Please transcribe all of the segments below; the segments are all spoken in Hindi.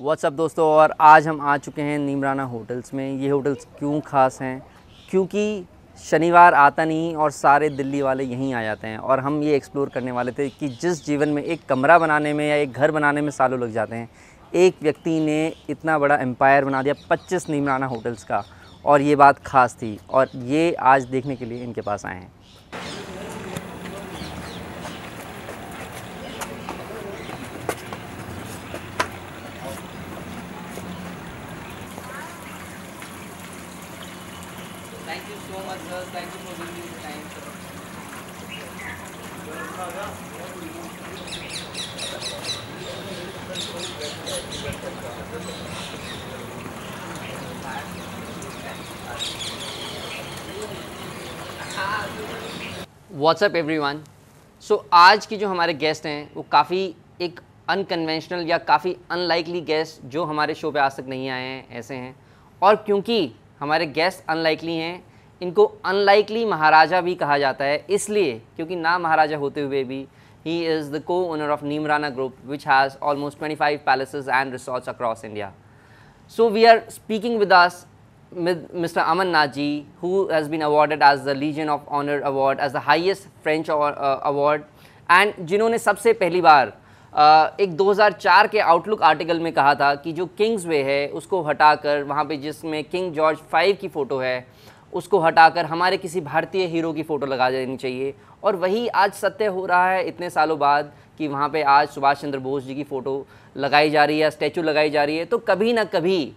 व्हाट्सअप दोस्तों, और आज हम आ चुके हैं नीमराना होटल्स में। ये होटल्स क्यों ख़ास हैं? क्योंकि शनिवार आता नहीं और सारे दिल्ली वाले यहीं आ जाते हैं। और हम ये एक्सप्लोर करने वाले थे कि जिस जीवन में एक कमरा बनाने में या एक घर बनाने में सालों लग जाते हैं, एक व्यक्ति ने इतना बड़ा एम्पायर बना दिया 25 नीमराना होटल्स का। और ये बात ख़ास थी और ये आज देखने के लिए इनके पास आए हैं। Thank you so much, sir. Thank you for giving me the time, sir. What's up everyone. So आज की जो हमारे गेस्ट हैं वो काफ़ी एक अनकन्वेंशनल या काफ़ी अनलाइकली गेस्ट जो हमारे शो पे आज तक नहीं आए हैं ऐसे हैं। और क्योंकि हमारे गेस्ट अनलाइकली हैं, इनको अनलाइकली महाराजा भी कहा जाता है, इसलिए क्योंकि ना महाराजा होते हुए भी ही इज़ द को owner of Neemrana group which has almost 25 palaces and resorts across India. So we are speaking with us with Mr. Aman Naji, who has been awarded as the Legion of Honor Award as the highest French award, and जिन्होंने सबसे पहली बार एक 2004 के आउटलुक आर्टिकल में कहा था कि जो किंग्स वे है उसको हटाकर वहाँ पे जिसमें किंग जॉर्ज 5 की फ़ोटो है उसको हटाकर हमारे किसी भारतीय हीरो की फ़ोटो लगा देनी चाहिए। और वही आज सत्य हो रहा है इतने सालों बाद कि वहाँ पे आज सुभाष चंद्र बोस जी की फ़ोटो लगाई जा रही है, स्टैचू लगाई जा रही है। तो कभी ना कभी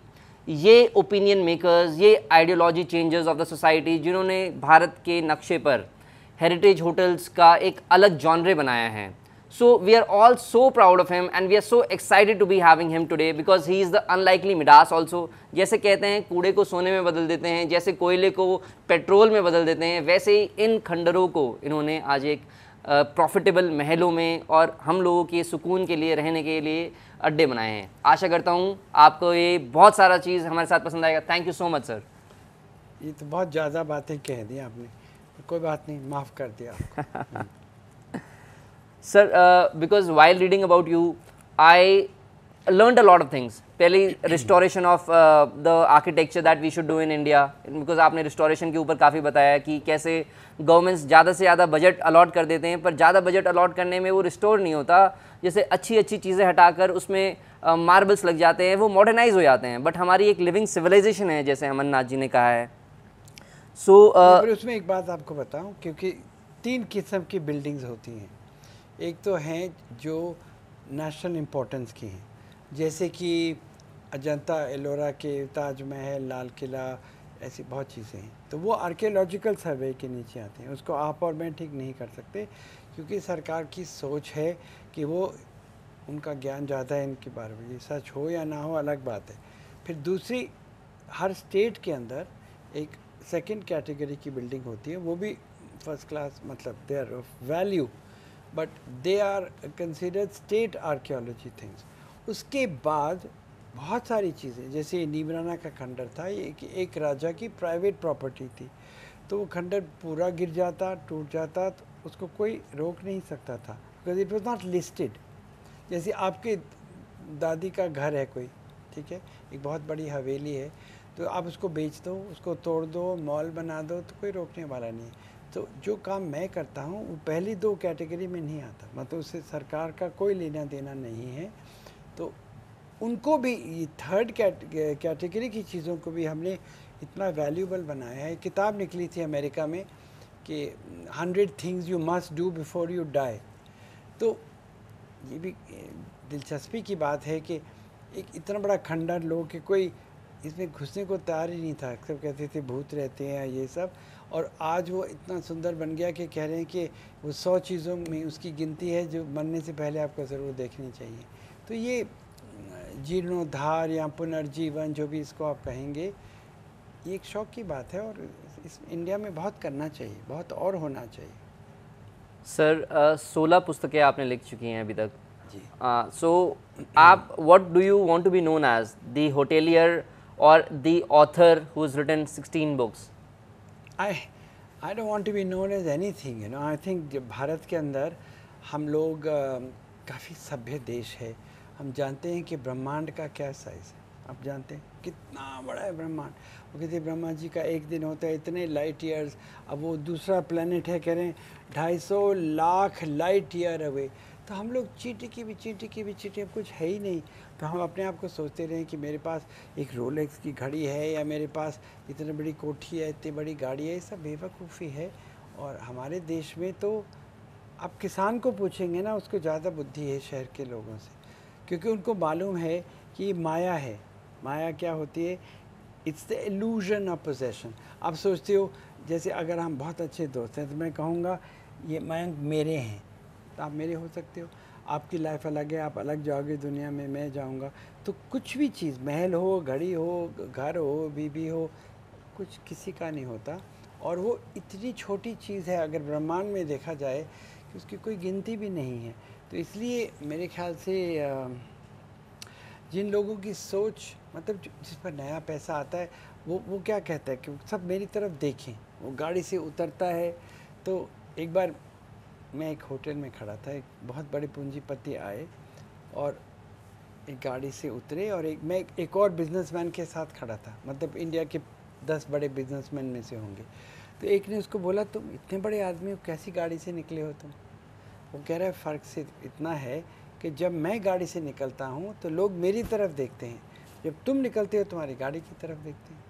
ये ओपिनियन मेकर्स, ये ideology changers of the society जिन्होंने भारत के नक्शे पर हेरिटेज होटल्स का एक अलग जॉनरे बनाया है, so we are all so proud of him and we are so excited to be having him today because he is the unlikely Midas also। जैसे कहते हैं कूड़े को सोने में बदल देते हैं, जैसे कोयले को पेट्रोल में बदल देते हैं, वैसे ही इन खंडरों को इन्होंने आज एक प्रॉफिटेबल महलों में और हम लोगों के सुकून के लिए रहने के लिए अड्डे बनाए हैं। आशा करता हूँ आपको ये बहुत सारा चीज़ हमारे साथ पसंद आएगा। Thank you so much sir. ये तो बहुत ज़्यादा बातें कह दी आपने, कोई बात नहीं, माफ़ कर दिया आपको। Sir, because while reading about you, I learned a lot of things. पहले restoration of the architecture that we should do in India, because आपने restoration के ऊपर काफ़ी बताया कि कैसे गवर्नमेंट्स ज़्यादा से ज़्यादा बजट अलॉट कर देते हैं, पर ज़्यादा बजट अलॉट करने में वो रिस्टोर नहीं होता। जैसे अच्छी अच्छी चीज़ें हटाकर उसमें मार्बल्स लग जाते हैं, वो मॉडर्नाइज हो जाते हैं। बट हमारी एक लिविंग सिविलाइजेशन है, जैसे अमरनाथ जी ने कहा है। सो उसमें एक बात आपको बताऊं, क्योंकि 3 किस्म की बिल्डिंग्स होती हैं। एक तो हैं जो नेशनल इम्पोर्टेंस की हैं, जैसे कि अजंता एलोरा के ताजमहल, लाल किला, ऐसी बहुत चीज़ें हैं। तो वो आर्कियोलॉजिकल सर्वे के नीचे आते हैं, उसको आप और मैं ठीक नहीं कर सकते, क्योंकि सरकार की सोच है कि वो उनका ज्ञान ज़्यादा है इनके बारे में। ये सच हो या ना हो अलग बात है। फिर दूसरी, हर स्टेट के अंदर एक सेकंड कैटेगरी की बिल्डिंग होती है, वो भी फर्स्ट क्लास, मतलब they are of value, but they are considered state archaeology things. उसके बाद बहुत सारी चीज़ें, जैसे नीमराना का खंडर था, ये एक राजा की प्राइवेट प्रॉपर्टी थी, तो वो खंडर पूरा गिर जाता, टूट जाता, तो उसको कोई रोक नहीं सकता था, because it was not listed. जैसे आपके दादी का घर है कोई, ठीक है, एक बहुत बड़ी हवेली है, तो आप उसको बेच दो, उसको तोड़ दो, मॉल बना दो, तो कोई रोकने वाला नहीं है। तो जो काम मैं करता हूँ वो पहली 2 कैटेगरी में नहीं आता, मतलब उससे सरकार का कोई लेना देना नहीं है। तो उनको भी ये थर्ड कैटेगरी की चीज़ों को भी हमने इतना वैल्यूबल बनाया है। किताब निकली थी अमेरिका में कि 100 things you must do before you die. तो ये भी दिलचस्पी की बात है कि एक इतना बड़ा खंडर, लोग के कोई इसमें घुसने को तैयार ही नहीं था, सब कहते थे भूत रहते हैं ये सब। और आज वो इतना सुंदर बन गया कि कह रहे हैं कि वो 100 चीज़ों में उसकी गिनती है जो बनने से पहले आपको ज़रूर देखनी चाहिए। तो ये जीर्णोद्धार या पुनर्जीवन, जो भी इसको आप कहेंगे, ये एक शौक की बात है और इस इंडिया में बहुत करना चाहिए, बहुत और होना चाहिए। सर 16 पुस्तकें आपने लिख चुकी हैं अभी तक जी। सो आप what do you want to be known as, the hotelier और the author who has written 16 books? I don't want to be known as anything, I think Bharat के अंदर हम लोग काफ़ी सभ्य देश है, हम जानते हैं कि ब्रह्मांड का क्या साइज़ है। आप जानते हैं कितना बड़ा है ब्रह्मांड। वो कहते हैं ब्रह्मा जी का एक दिन होता है इतने लाइट ईयर्स। अब वो दूसरा प्लेनेट है, कह रहे हैं 250 लाख लाइट ईयर अवे। तो हम लोग चींटी की भी चींटी, अब कुछ है ही नहीं। तो हम अपने आप को सोचते रहे कि मेरे पास एक रोलेक्स की घड़ी है या मेरे पास इतनी बड़ी कोठी है, इतनी बड़ी गाड़ी है, ये सब बेवकूफ़ी है। और हमारे देश में तो आप किसान को पूछेंगे ना, उसको ज़्यादा बुद्धि है शहर के लोगों से, क्योंकि उनको मालूम है कि माया है। माया क्या होती है? It's the illusion of possession. आप सोचते हो जैसे अगर हम बहुत अच्छे दोस्त हैं तो मैं कहूँगा ये मयंक मेरे हैं, तो आप मेरे हो सकते हो। आपकी लाइफ अलग है, आप अलग जाओगे दुनिया में, मैं जाऊँगा। तो कुछ भी चीज़, महल हो, घड़ी हो, घर हो, बीबी हो, कुछ किसी का नहीं होता। और वो इतनी छोटी चीज़ है अगर ब्रह्मांड में देखा जाए कि उसकी कोई गिनती भी नहीं है। तो इसलिए मेरे ख्याल से जिन लोगों की सोच, मतलब जिस पर नया पैसा आता है, वो क्या कहता है कि सब मेरी तरफ देखें। वो गाड़ी से उतरता है। तो एक बार मैं एक होटल में खड़ा था, एक बहुत बड़े पूंजीपति आए और एक गाड़ी से उतरे, और मैं एक और बिजनेसमैन के साथ खड़ा था, मतलब इंडिया के 10 बड़े बिजनेसमैन में से होंगे। तो एक ने उसको बोला, तुम इतने बड़े आदमी हो, कैसी गाड़ी से निकले हो तुम? वो कह रहा है फ़र्क से इतना है कि जब मैं गाड़ी से निकलता हूँ तो लोग मेरी तरफ देखते हैं, जब तुम निकलते हो तुम्हारी गाड़ी की तरफ देखते हैं।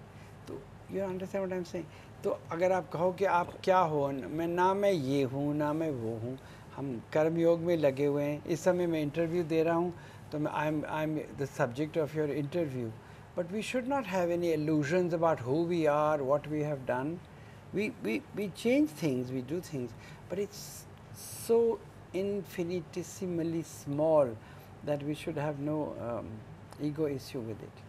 तो you understand what I am saying? तो अगर आप कहो कि आप क्या हो, मैं ये हूँ ना मैं वो हूँ, हम कर्मयोग में लगे हुए हैं। इस समय मैं इंटरव्यू दे रहा हूँ, तो मैं I am the subject of your interview, but we should not have any illusions about who we are, what we have done. We change things, we do things, but it's so infinitesimally small that we should have no ego issue with it.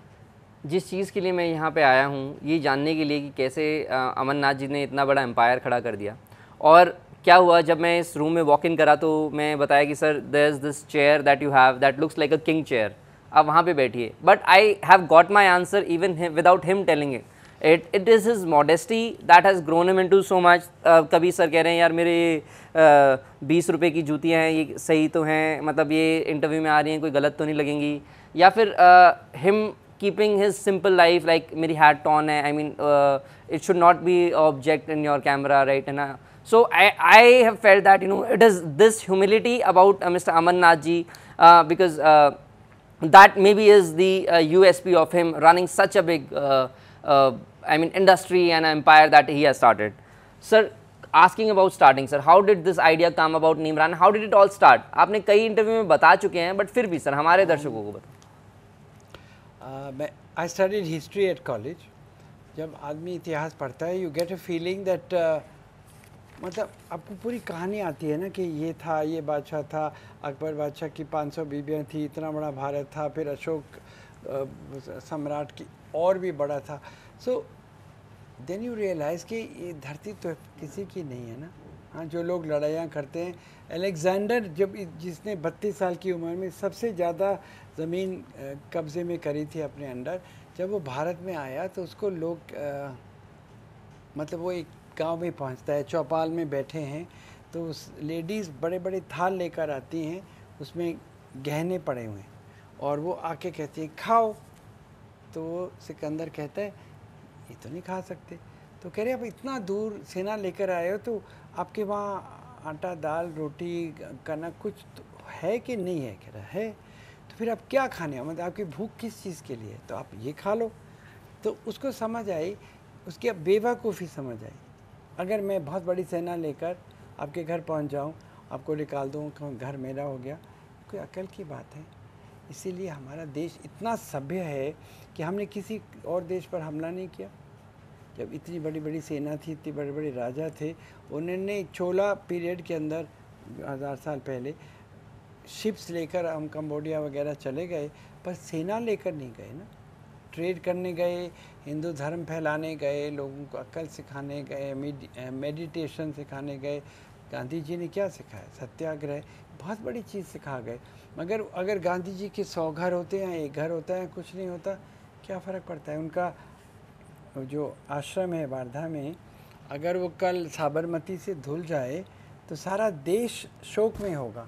जिस चीज़ के लिए मैं यहाँ पे आया हूँ ये जानने के लिए कि कैसे अमरनाथ जी ने इतना बड़ा एम्पायर खड़ा कर दिया। और क्या हुआ जब मैं इस रूम में वॉक इन करा तो मैं बताया कि sir there is this chair that you have that looks like a king chair, आप वहाँ पे बैठिए। But I have got my answer even without him telling it. It is his modesty that has grown him into so much. कभी सर कह रहे हैं यार मेरे 20 रुपये की जूतियाँ हैं, ये सही तो हैं, मतलब ये इंटरव्यू में आ रही हैं, कोई गलत तो नहीं लगेंगी। या फिर him keeping his simple life, like मेरी hat on है, I mean it should not be object in your camera, right? And so I have felt that, you know, it is this humility about Mr. Amarnath ji, because that maybe is the USP of him running such a big I mean industry and empire that he has started. Sir, asking about starting, sir, how did this idea come about Nimran? How did it all start? आपने कई इंटरव्यू में बता चुके हैं, बट फिर भी सर हमारे दर्शकों को बताओ। I studied history at college. जब आदमी इतिहास पढ़ता है, you get a feeling that मतलब आपको पूरी कहानी आती है ना कि ये था, ये बादशाह था, अकबर बादशाह की 500 बीबियाँ थी, इतना बड़ा भारत था, फिर अशोक सम्राट की और भी बड़ा था। सो देन यू रियलाइज़ कि ये धरती तो किसी की नहीं है ना। हाँ, जो लोग लड़ाइयाँ करते हैं, अलेक्जेंडर जब जिसने 32 साल की उम्र में सबसे ज़्यादा ज़मीन कब्ज़े में करी थी अपने अंडर, जब वो भारत में आया तो उसको लोग मतलब वो एक गांव में पहुंचता है, चौपाल में बैठे हैं, तो उस लेडीज़ बड़े बड़े थाल लेकर आती हैं, उसमें गहने पड़े हुए हैं, और वो आके कहती हैं खाओ। तो वो सिकंदर कहता है ये तो नहीं खा सकते। तो कह रहे अब इतना दूर सेना लेकर आए हो तो आपके वहाँ आटा दाल रोटी कनक कुछ तो है कि नहीं है? कह रहा है। तो फिर आप क्या खाने, मतलब आपकी भूख किस चीज़ के लिए? तो आप ये खा लो। तो उसको समझ आई, उसकी बेवकूफ़ी समझ आई। अगर मैं बहुत बड़ी सेना लेकर आपके घर पहुंच जाऊं, आपको निकाल दूं, घर मेरा हो गया, कोई अकल की बात है? इसीलिए हमारा देश इतना सभ्य है कि हमने किसी और देश पर हमला नहीं किया। जब इतनी बड़ी बड़ी सेना थी, इतने बड़े बड़े राजा थे, उन्होंने चोला पीरियड के अंदर 1000 साल पहले शिप्स लेकर हम कंबोडिया वगैरह चले गए, पर सेना लेकर नहीं गए ना। ट्रेड करने गए, हिंदू धर्म फैलाने गए, लोगों को अक्ल सिखाने गए, मेडिटेशन सिखाने गए। गांधी जी ने क्या सिखाया? सत्याग्रह, बहुत बड़ी चीज़ सिखा गए। मगर अगर गांधी जी के 100 घर होते हैं, एक घर होता है, कुछ नहीं होता, क्या फ़र्क पड़ता है? उनका जो आश्रम है वार्धा में, अगर वो कल साबरमती से धुल जाए तो सारा देश शोक में होगा।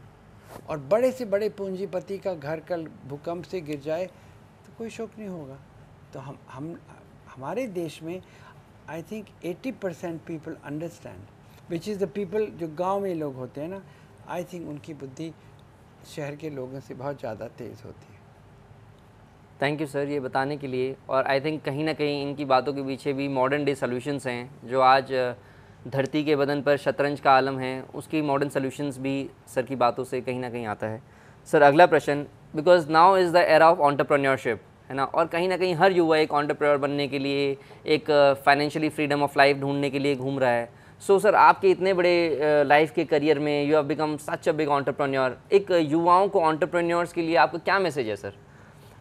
और बड़े से बड़े पूंजीपति का घर कल भूकंप से गिर जाए तो कोई शौक नहीं होगा। तो हम हमारे देश में I think 80% people understand, which is the people जो गांव में लोग होते हैं ना, आई थिंक उनकी बुद्धि शहर के लोगों से बहुत ज़्यादा तेज़ होती है। थैंक यू सर ये बताने के लिए। और आई थिंक कहीं ना कहीं इनकी बातों के पीछे भी मॉडर्न डे सॉल्यूशंस हैं, जो आज धरती के बदन पर शतरंज का आलम है, उसकी मॉडर्न सॉल्यूशंस भी सर की बातों से कहीं ना कहीं आता है। सर अगला प्रश्न, because now is the era of entrepreneurship, है ना, और कहीं ना कहीं हर युवा एक एंटरप्रेन्योर बनने के लिए, एक फाइनेंशियली फ्रीडम ऑफ लाइफ ढूंढने के लिए घूम रहा है। सो सर आपके इतने बड़े लाइफ के करियर में you have become such a big entrepreneur, एक युवाओं को एंटरप्रेन्योर्स के लिए आपका क्या मैसेज है sir?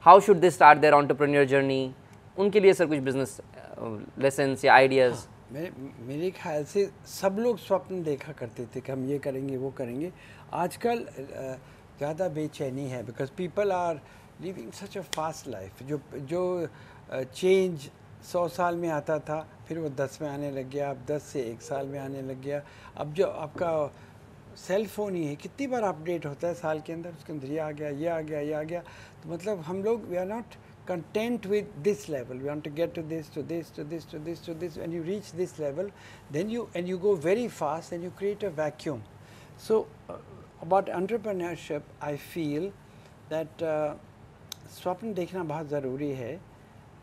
How should they start their entrepreneur journey? उनके लिए सर कुछ बिजनेस लेसन्स या आइडियाज़? मेरे ख्याल से सब लोग स्वप्न देखा करते थे कि हम ये करेंगे वो करेंगे। आजकल ज़्यादा बेचैनी है because people are living such a fast life. जो चेंज 100 साल में आता था फिर वो 10 में आने लग गया, अब 10 से 1 साल में आने लग गया। अब जो आपका सेल फ़ोन ही है, कितनी बार अपडेट होता है साल के अंदर, उसके अंदर ये आ गया, ये आ गया, ये आ गया। तो मतलब हम लोग we are not content with this level. We want to get to this, to this, to this, to this, to this. When you reach this level, then you go very fast and you create a vacuum. So about entrepreneurship, I feel that स्वप्न देखना बहुत ज़रूरी है,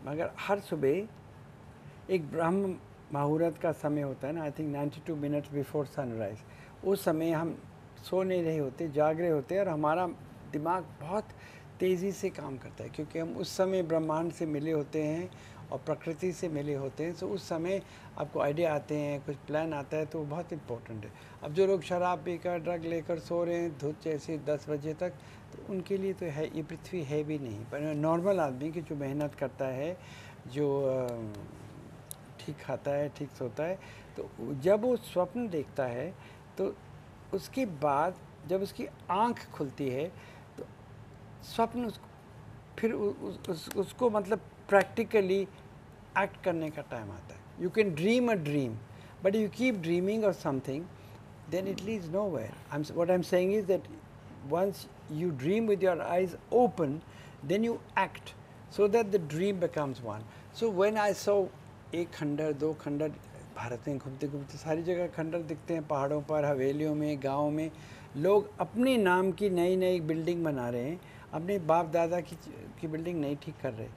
मगर हर सुबह एक ब्रह्म मुहूर्त का समय होता है ना, I think 92 minutes before sunrise, उस समय हम सो नहीं रहे होते, जाग रहे होते हैं और हमारा दिमाग बहुत तेज़ी से काम करता है, क्योंकि हम उस समय ब्रह्मांड से मिले होते हैं और प्रकृति से मिले होते हैं। तो उस समय आपको आइडिया आते हैं, कुछ प्लान आता है, तो वो बहुत इम्पोर्टेंट है। अब जो लोग शराब पीकर ड्रग लेकर सो रहे हैं धूप जैसे 10 बजे तक, तो उनके लिए तो है ये पृथ्वी है भी नहीं। पर नॉर्मल आदमी की जो मेहनत करता है, जो ठीक खाता है, ठीक सोता है, तो जब वो स्वप्न देखता है तो उसके बाद जब उसकी आँख खुलती है तो स्वप्न उसको फिर उसको मतलब प्रैक्टिकली एक्ट करने का टाइम आता है। You can dream a dream, but you keep dreaming of something, then it leads nowhere. What I'm saying is that once you dream with your eyes open, then you act so that the dream becomes one. So when I saw एक खंडर, 2 खंडर, भारत में घूमते घूमते सारी जगह खंडर दिखते हैं, पहाड़ों पर, हवेलियों में, गाँव में लोग अपने नाम की नई नई बिल्डिंग बना रहे हैं, अपने बाप दादा की बिल्डिंग नहीं ठीक कर रहे,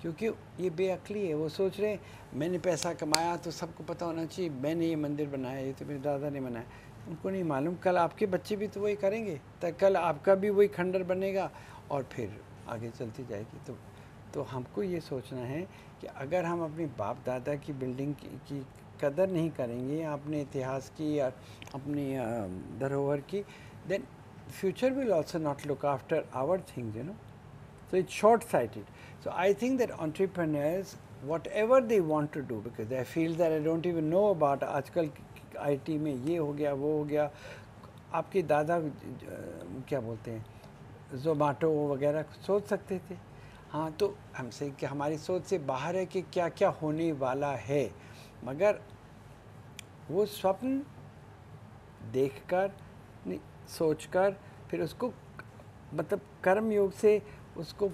क्योंकि ये बेअक्ली है। वो सोच रहे हैं मैंने पैसा कमाया तो सबको पता होना चाहिए, मैंने ये मंदिर बनाया, ये तो मेरे दादा ने बनाया। उनको नहीं मालूम कल आपके बच्चे भी तो वही करेंगे, तो कल आपका भी वही खंडर बनेगा और फिर आगे चलती जाएगी। तो हमको ये सोचना है कि अगर हम अपने बाप दादा की बिल्डिंग की कदर नहीं करेंगे, अपने इतिहास की या अपनी धरोहर की, then future will also not look after our things, you know. So it's short-sighted. So I think that entrepreneurs, whatever they want to do, because they feel that I don't even know about आजकल IT में ये हो गया, वो हो गया, आपके दादा क्या बोलते हैं, ज़ोमैटो वगैरह सोच सकते थे। हाँ, तो हमसे कि हमारी सोच से बाहर है कि क्या क्या होने वाला है, मगर वो स्वप्न देखकर, सोचकर, फिर उसको मतलब कर्म योग से उसको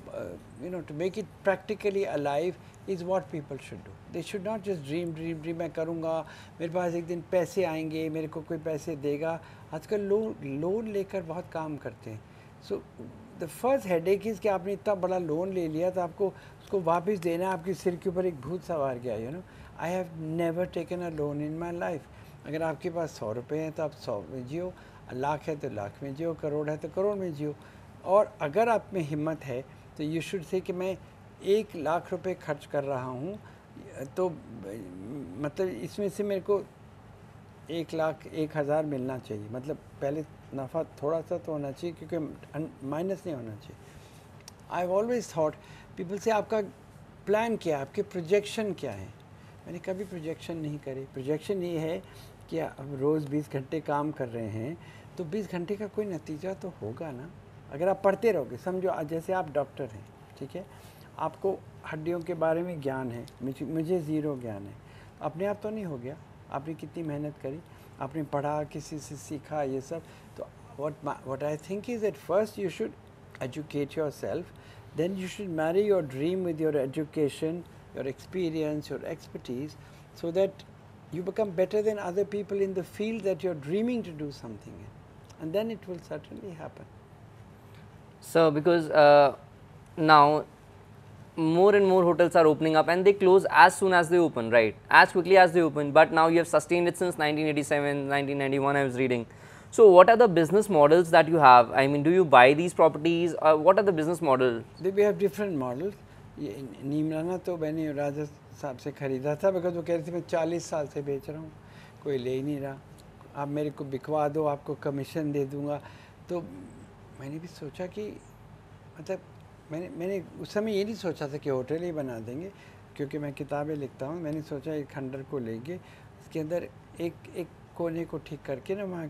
you know to make it practically alive is what people should do. They should not just dream मैं करूँगा, मेरे पास एक दिन पैसे आएंगे, मेरे को कोई पैसे देगा। आजकल लोन लेकर बहुत काम करते हैं। So the first headache is कि आपने इतना बड़ा लोन ले लिया तो आपको उसको वापस देना, आपके सिर के ऊपर एक भूत सवार गया। You know, I have never taken a loan in my life. अगर आपके पास 100 रुपये हैं तो आप 100 में जियो, लाख है तो लाख में जियो, करोड़ है तो करोड़ में जियो। और अगर आप में हिम्मत है तो यू शुड से कि मैं 1 लाख रुपए खर्च कर रहा हूँ, तो मतलब इसमें से मेरे को 1,01,000 मिलना चाहिए। मतलब पहले नफ़ा थोड़ा सा तो होना चाहिए, क्योंकि माइनस नहीं होना चाहिए। I have always thought people से आपका प्लान क्या है, आपके प्रोजेक्शन क्या है। मैंने कभी प्रोजेक्शन नहीं करी। प्रोजेक्शन ये है कि अब रोज़ 20 घंटे काम कर रहे हैं तो 20 घंटे का कोई नतीजा तो होगा ना। अगर आप पढ़ते रहोगे, समझो जैसे आप डॉक्टर हैं, ठीक है, आपको हड्डियों के बारे में ज्ञान है, मुझे ज़ीरो ज्ञान है, अपने आप तो नहीं हो गया। आपने कितनी मेहनत करी, आपने पढ़ा, किसी से सीखा, ये सब, तो what I think is that first you should educate yourself, then you should marry your dream with your education, your experience, your expertise, so that you become better than other people in the field that you're dreaming to do something in, and then it will certainly happen. So because now more and more hotels are opening up and they close as soon as they open, right? As quickly as they open, but now you have sustained it since 1987, 1991 I was reading. So what are the business models that you have? I mean, do you buy these properties or what are the business models? We have different models. Neemrana तो मैंने राजा साहब से ख़रीदा था, बिकॉज वो कह रहे थे मैं 40 साल से बेच रहा हूँ, कोई ले ही नहीं रहा, आप मेरे को बिकवा दो, आपको कमीशन दे दूँगा। तो मैंने भी सोचा कि मतलब मैंने उस समय ये नहीं सोचा था कि होटल ही बना देंगे, क्योंकि मैं किताबें लिखता हूँ। मैंने सोचा एक खंडर को लेंगे, इसके अंदर एक कोने को ठीक करके ना वहाँ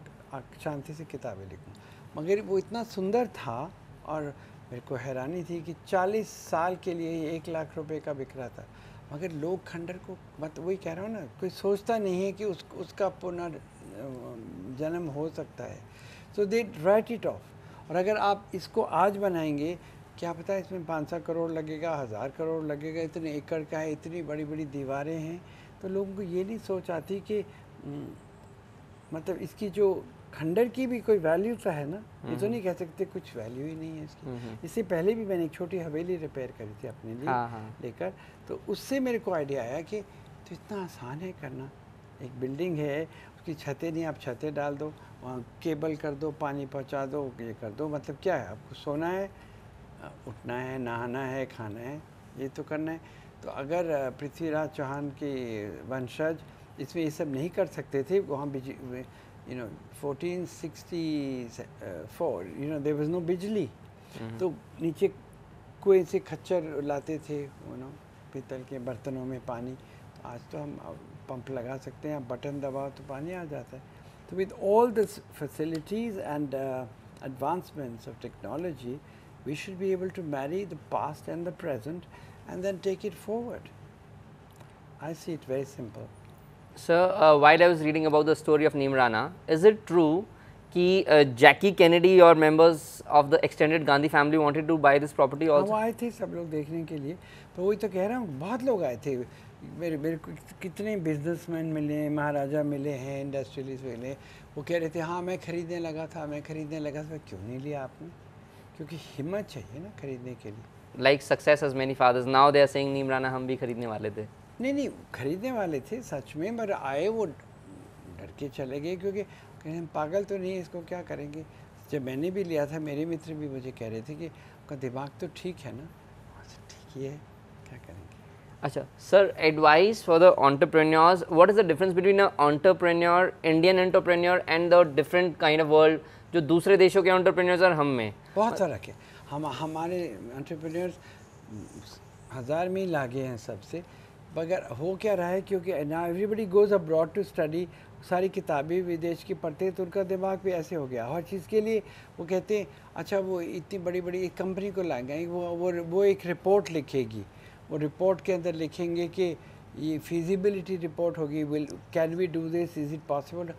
शांति से किताबें लिखूँ। मगर वो इतना सुंदर था और मेरे को हैरानी थी कि 40 साल के लिए 1 लाख रुपए का बिक रहा था, मगर लोग खंडर को, मतलब वही कह रहा हूँ ना, कोई सोचता नहीं है कि उसका पुनर्जन्म हो सकता है। सो दे राइट इट ऑफ। और अगर आप इसको आज बनाएंगे, क्या पता है इसमें 500 करोड़ लगेगा, 1000 करोड़ लगेगा, इतने एकड़ का है, इतनी बड़ी बड़ी दीवारें हैं, तो लोगों को ये नहीं सोच आती कि मतलब इसकी जो खंडर की भी कोई वैल्यू तो है ना। ये तो नहीं कह सकते कुछ वैल्यू ही नहीं है इसकी। इससे पहले भी मैंने एक छोटी हवेली रिपेयर करी थी अपने लिए लेकर, तो उससे मेरे को आइडिया आया कि तो इतना आसान है करना। एक बिल्डिंग है, उसकी छतें नहीं, आप छतें डाल दो, वहाँ केबल कर दो, पानी पहुँचा दो, ये कर दो, मतलब क्या है, आपको सोना है, उठना है, नहाना है, खाना है, ये तो करना है। तो अगर पृथ्वीराज चौहान के वंशज इसमें ये सब नहीं कर सकते थे, वहाँ 1464 देयर वाज नो बिजली, तो नीचे कुएं से खच्चर लाते थे, पीतल के बर्तनों में पानी। आज तो हम पंप लगा सकते हैं, बटन दबाओ तो पानी आ जाता है। तो with all this facilities and advancements of technology, we should be able to marry the past and the present and then take it forward. I see it very simple. Sir, while I was reading about the story of Neemrana, is it true that Jackie Kennedy or members of the extended Gandhi family wanted to buy this property also? वो आए थे सब लोग देखने के लिए, पर वही तो कह रहा हूँ, बहुत लोग आए थे। मेरे को कितने बिजनेसमैन मिले, महाराजा मिले हैं, इंडस्ट्रियलिस्ट मिले, वो कह रहे थे हाँ मैं खरीदने लगा था, मैं खरीदने लगा था। क्यों नहीं लिया आपने? क्योंकि हिम्मत चाहिए ना खरीदने के लिए। Like success has many fathers. Now they are saying Neemrana हम भी खरीदने वाले थे। नहीं खरीदने वाले थे सच में, मगर आए वो डर के चले गए, क्योंकि कहीं हम पागल तो नहीं, इसको क्या करेंगे। जब मैंने भी लिया था, मेरे मित्र भी मुझे कह रहे थे कि आपका दिमाग तो ठीक है ना। ठीक ही है, क्या करेंगे। अच्छा sir, advice for the entrepreneurs, what is the difference between a entrepreneur, Indian entrepreneur and the different kind of world जो दूसरे देशों के एंटरप्रेन्योर्स और हम में? बहुत फर्क है। हमारे एंटरप्रेन्योर्स 1000 मील आगे हैं सबसे, मगर हो क्या रहा है, क्योंकि ना everybody goes abroad to study, सारी किताबें विदेश की पढ़ते हैं, तो उनका दिमाग भी ऐसे हो गया। हर चीज़ के लिए वो कहते हैं अच्छा वो इतनी बड़ी बड़ी एक कंपनी को लाएंगे, वो एक रिपोर्ट लिखेगी, वो रिपोर्ट के अंदर लिखेंगे कि ये फिजिबिलिटी रिपोर्ट होगी, can we do this, is it possible.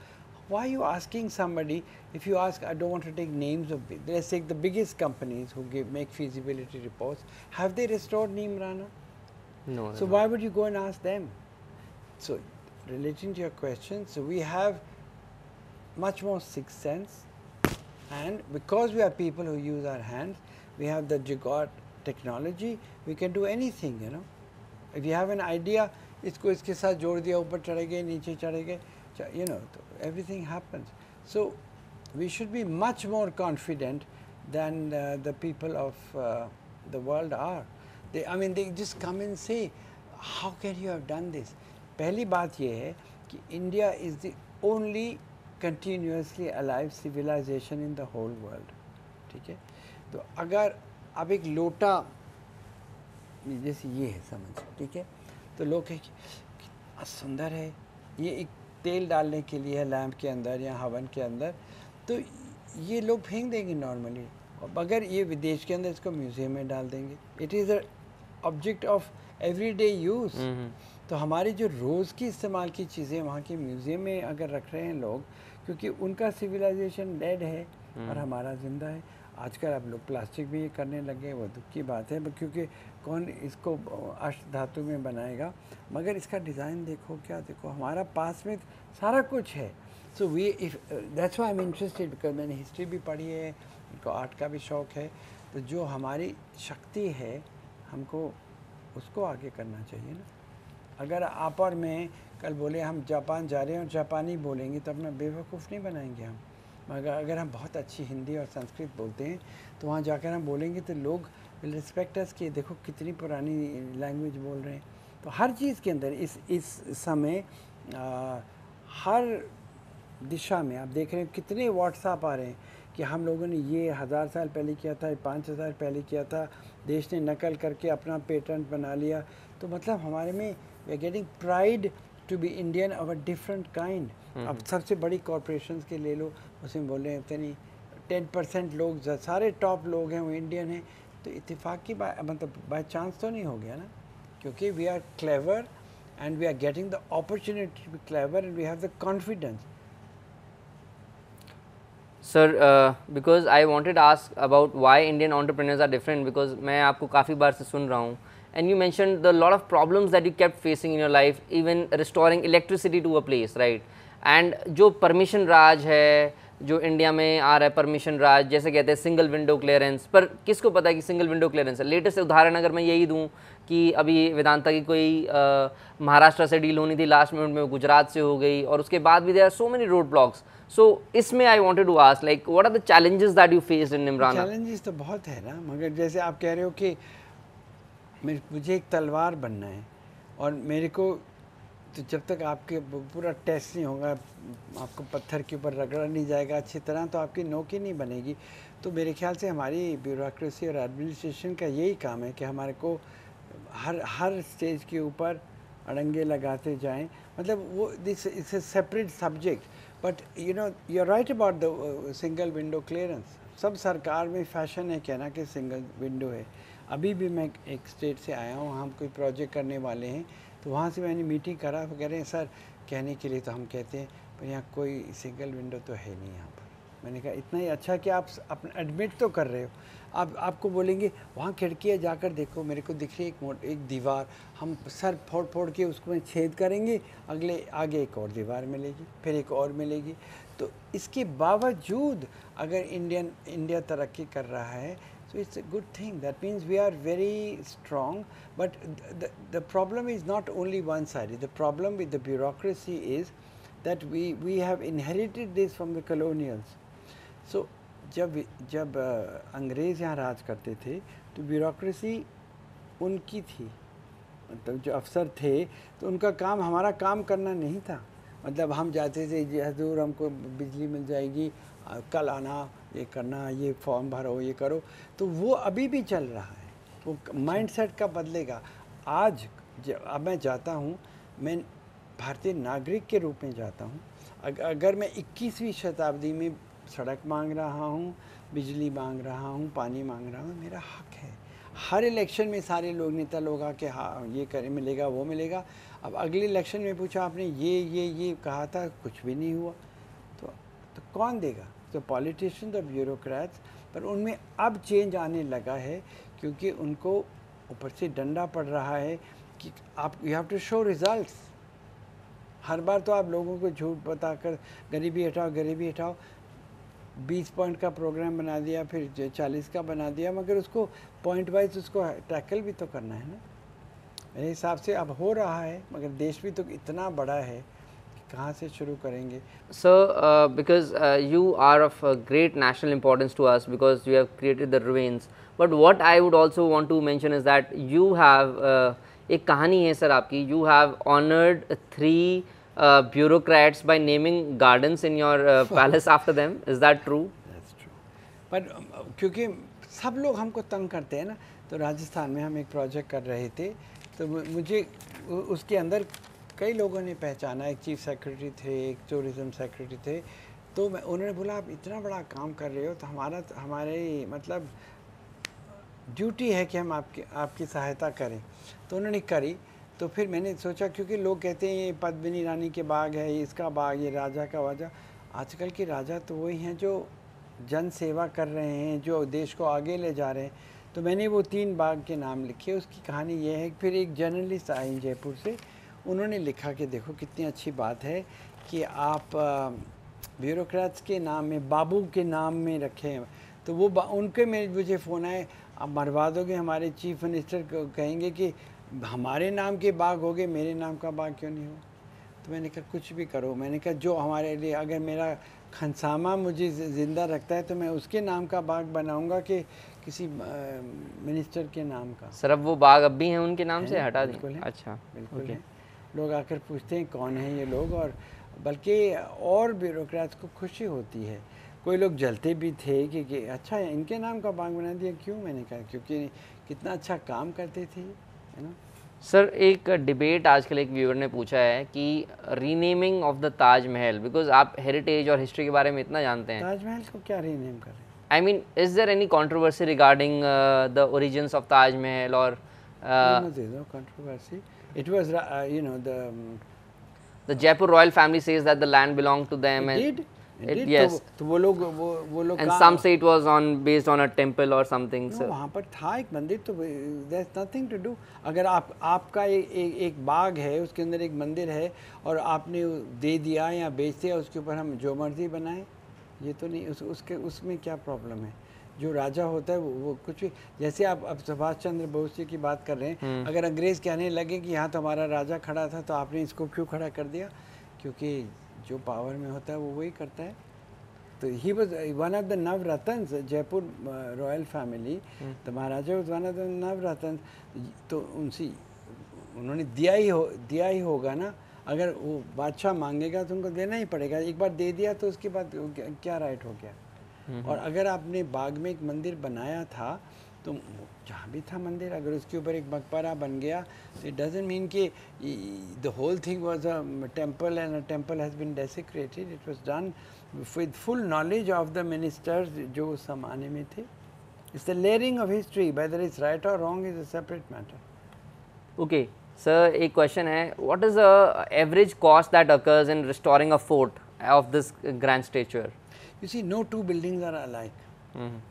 Why are you asking somebody? If you ask, I don't want to take names of, let's take the biggest companies who make feasibility reports. Have they restored Neemrana? No. So why would you go and ask them? So relating to your question, so we have much more sixth sense, and because we are people who use our hands, we have the Jugaad technology. We can do anything, If you have an idea, इसको इसके साथ जोड़ दिया, ऊपर चढ़े गए, नीचे चढ़े गए, everything happens. So we should be much more confident than the people of the world are. They just come and say, how can you have done this? पहली बात ये है कि India is the only continuously alive civilization in the whole world. ठीक है, तो अगर अब एक लोटा जैसे ये है, समझ, ठीक है, तो लोग कहें कितना सुंदर है, ये एक तेल डालने के लिए है लैंप के अंदर या हवन के अंदर, तो ये लोग फेंक देंगे नॉर्मली। अगर ये विदेश के अंदर इसको म्यूज़ियम में डाल देंगे, it is a object of everyday use. तो हमारी जो रोज़ की इस्तेमाल की चीज़ें वहाँ के म्यूज़ियम में अगर रख रहे हैं लोग, क्योंकि उनका सिविलाइजेशन डेड है, और हमारा ज़िंदा है। आजकल अब लोग प्लास्टिक भी करने लगे, वो दुख की बात है, क्योंकि कौन इसको अष्ट धातु में बनाएगा। मगर इसका डिज़ाइन देखो, क्या देखो, हमारा पास में सारा कुछ है। So we if that's why I am interested, because मैंने हिस्ट्री भी पढ़ी है, उनको आर्ट का भी शौक़ है। तो जो हमारी शक्ति है हमको उसको आगे करना चाहिए ना। अगर आप और मैं कल बोले हम जापान जा रहे हैं और जापानी बोलेंगे तो अपना बेवकूफ़ नहीं बनाएंगे हम। मगर अगर हम बहुत अच्छी हिंदी और संस्कृत बोलते हैं तो वहाँ जाकर हम बोलेंगे तो लोग विल रिस्पेक्ट अस कि देखो कितनी पुरानी लैंग्वेज बोल रहे हैं। तो हर चीज़ के अंदर इस समय हर दिशा में आप देख रहे हैं कितने व्हाट्सएप आ रहे हैं कि हम लोगों ने ये 1000 साल पहले किया था, 5000 पहले किया था, देश ने नकल करके अपना पेटेंट बना लिया। तो मतलब हमारे में we are getting pride to be Indian of a different kind. अब सबसे बड़ी कॉरपोरेशंस के ले लो, उसमें बोल रहे हैं इतनी 10% लोग, सारे टॉप लोग हैं वो इंडियन हैं। तो इत्तेफाक की बात, मतलब बाय चांस तो नहीं हो गया ना, क्योंकि we are clever and we are getting the opportunity to be clever and we have the confidence. Sir, because I wanted ask about why Indian entrepreneurs are different, because मैं आपको काफ़ी बार से सुन रहा हूँ, and you mentioned the lot of problems that you kept facing in your life, even restoring electricity to a place, right? and जो परमिशन राज है, जो इंडिया में आ रहा है परमिशन राज, जैसे कहते हैं सिंगल विंडो क्लियरेंस, पर किसको पता है कि सिंगल विंडो क्लियरेंस है? लेटेस्ट उदाहरण अगर मैं यही दूं कि अभी वेदांता की कोई महाराष्ट्र से डील होनी थी, लास्ट मिनट में गुजरात से हो गई, और उसके बाद भी there are so many road blocks. So इसमें I wanted to ask, like what are the challenges that you faced in Neemrana? Challenges तो बहुत है ना, मगर जैसे आप कह रहे हो कि मुझे एक तलवार बनना है, और मेरे को तो जब तक आपके पूरा टेस्ट नहीं होगा, आपको पत्थर के ऊपर रगड़ा नहीं जाएगा अच्छी तरह, तो आपकी नोक ही नहीं बनेगी। तो मेरे ख्याल से हमारी ब्यूरोक्रेसी और एडमिनिस्ट्रेशन का यही काम है कि हमारे को हर स्टेज के ऊपर अड़ंगे लगाते जाएं। मतलब वो this it's a separate subject, but you know you are right about the single window clearance. सब सरकार में फैशन है कहना कि सिंगल विंडो है। अभी भी मैं एक स्टेट से आया हूँ, हम कोई प्रोजेक्ट करने वाले हैं, तो वहाँ से मैंने मीटिंग करा, तो कह रहे हैं सर कहने के लिए तो हम कहते हैं पर यहाँ कोई सिंगल विंडो तो है नहीं यहाँ पर। मैंने कहा इतना ही अच्छा कि आप अपना एडमिट तो कर रहे हो। आपको बोलेंगे वहाँ खिड़की जाकर देखो, मेरे को दिख रही है एक दीवार, हम सर फोड़ के उसको में छेद करेंगे, आगे एक और दीवार मिलेगी, फिर एक और मिलेगी। तो इसके बावजूद अगर इंडिया तरक्की कर रहा है, so it's a good thing. That means we are very strong, but the problem is not only one-sided. The problem with the bureaucracy is that we have inherited this from the colonials. So जब अंग्रेज़ यहाँ राज करते थे तो ब्यूरोक्रेसी उनकी थी, मतलब जो अफसर थे तो उनका काम हमारा काम करना नहीं था। मतलब हम जाते थे जी हजूर हमको बिजली मिल जाएगी, कल आना, ये करना, ये फॉर्म भरो, ये करो। तो वो अभी भी चल रहा है, वो माइंडसेट का बदलेगा। आज अब मैं जाता हूँ, मैं भारतीय नागरिक के रूप में जाता हूँ। अगर मैं 21वीं शताब्दी में सड़क मांग रहा हूँ, बिजली मांग रहा हूँ, पानी मांग रहा हूँ, मेरा हक है। हर इलेक्शन में सारे लोग नेता लोग आके हाँ ये करें, मिलेगा वो मिलेगा। अब अगले इलेक्शन में पूछा आपने ये कहा था, कुछ भी नहीं हुआ, तो कौन देगा? तो पॉलिटिशियंस और ब्यूरोक्रेट्स, पर उनमें अब चेंज आने लगा है क्योंकि उनको ऊपर से डंडा पड़ रहा है कि आप you have to show results. हर बार तो आप लोगों को झूठ बताकर गरीबी हटाओ 20 पॉइंट का प्रोग्राम बना दिया, फिर 40 का बना दिया, मगर उसको पॉइंट वाइज उसको टैकल भी तो करना है ना। मेरे हिसाब से अब हो रहा है, मगर देश भी तो इतना बड़ा है, कहाँ से शुरू करेंगे? So, because you are of great national importance to us, because you have created the ruins. But what I would also want to mention is that you have एक कहानी है सर आपकी. You have honored 3 bureaucrats by naming gardens in your palace after them. Is that true? That's true. But क्योंकि सब लोग हमको तंग करते हैं ना, तो राजस्थान में हम एक प्रोजेक्ट कर रहे थे, तो मुझे उसके अंदर कई लोगों ने पहचाना। एक चीफ सेक्रेटरी थे, एक टूरिज़म सेक्रेटरी थे, तो उन्होंने बोला आप इतना बड़ा काम कर रहे हो तो हमारे मतलब ड्यूटी है कि हम आपकी सहायता करें। तो उन्होंने करी। तो फिर मैंने सोचा, क्योंकि लोग कहते हैं ये पद्मिनी रानी के बाग है, ये इसका बाग, ये राजा का वाजा। आजकल के राजा तो वही हैं जो जन सेवा कर रहे हैं, जो देश को आगे ले जा रहे हैं। तो मैंने वो 3 बाग के नाम लिखे। उसकी कहानी ये है कि फिर एक जर्नलिस्ट आई जयपुर से, उन्होंने लिखा कि देखो कितनी अच्छी बात है कि आप ब्यूरोक्रेट्स के नाम में, बाबू के नाम में रखें। तो वो उनके मुझे फ़ोन आए, आप मरवा दोगे हमारे चीफ मिनिस्टर को, कहेंगे कि हमारे नाम के बाग हो गए, मेरे नाम का बाग क्यों नहीं हो। तो मैंने कहा कुछ भी करो, मैंने कहा जो हमारे लिए, अगर मेरा खनसामा मुझे ज़िंदा रखता है तो मैं उसके नाम का बाग बनाऊंगा कि किसी मिनिस्टर के नाम का। सर अब वो बाग अब भी हैं उनके नाम से, हटा दें? अच्छा, बिल्कुल है। लोग आकर पूछते हैं कौन है ये लोग, और बल्कि और ब्यूरोक्रेट्स को खुशी होती है। कोई लोग जलते भी थे कि अच्छा इनके नाम का बाग बना दिया, क्यों? मैंने कहा क्योंकि कितना अच्छा काम करते थे, है ना। सर एक डिबेट आजकल एक व्यूअर ने पूछा है कि renaming of the Taj Mahal, because आप हेरिटेज और हिस्ट्री के बारे में इतना जानते हैं, ताजमहल को क्या रीनेम कर रहे हैं? I mean, is there any controversy regarding the origins of Taj Mahal or No, there's no controversy. It was, the Jaipur royal family says that the land belonged to them, it and did. yes, तो वो लोग and some say it was based on a temple or something. No, So वहाँ पर था एक मंदिर, तो there's nothing to do. अगर आपका एक बाग है, उसके अंदर एक मंदिर है और आपने दे दिया या बेच दिया, उसके ऊपर हम जो मर्जी बनाएं, ये तो नहीं, उसमें क्या प्रॉब्लम है? जो राजा होता है वो कुछ भी, जैसे आप अब सुभाष चंद्र बोस जी की बात कर रहे हैं, अगर अंग्रेज़ कहने लगे कि यहाँ तो हमारा राजा खड़ा था, तो आपने इसको क्यों खड़ा कर दिया? क्योंकि जो पावर में होता है वो वही करता है। तो he was one of the Navratna, Jaipur royal family, तो महाराजा वॉज वन ऑफ द नवरत्न। तो उन्होंने दिया ही होगा ना। अगर वो बादशाह मांगेगा तो उनको देना ही पड़ेगा। एक बार दे दिया तो उसके बाद क्या राइट हो गया? और अगर आपने बाग में एक मंदिर बनाया था, तो जहाँ भी था मंदिर, अगर उसके ऊपर एक मकबरा बन गया, तो इट डजंट मीन कि the whole thing was a temple and a temple has been desecrated. It was done with full knowledge of the ministers जो उस ज़माने में थे। It's the layering of history, whether it's right और wrong is a separate matter. okay, sir एक क्वेश्चन है, what is the average cost that occurs in restoring a fort of this grand stature? You see, no two buildings are alike.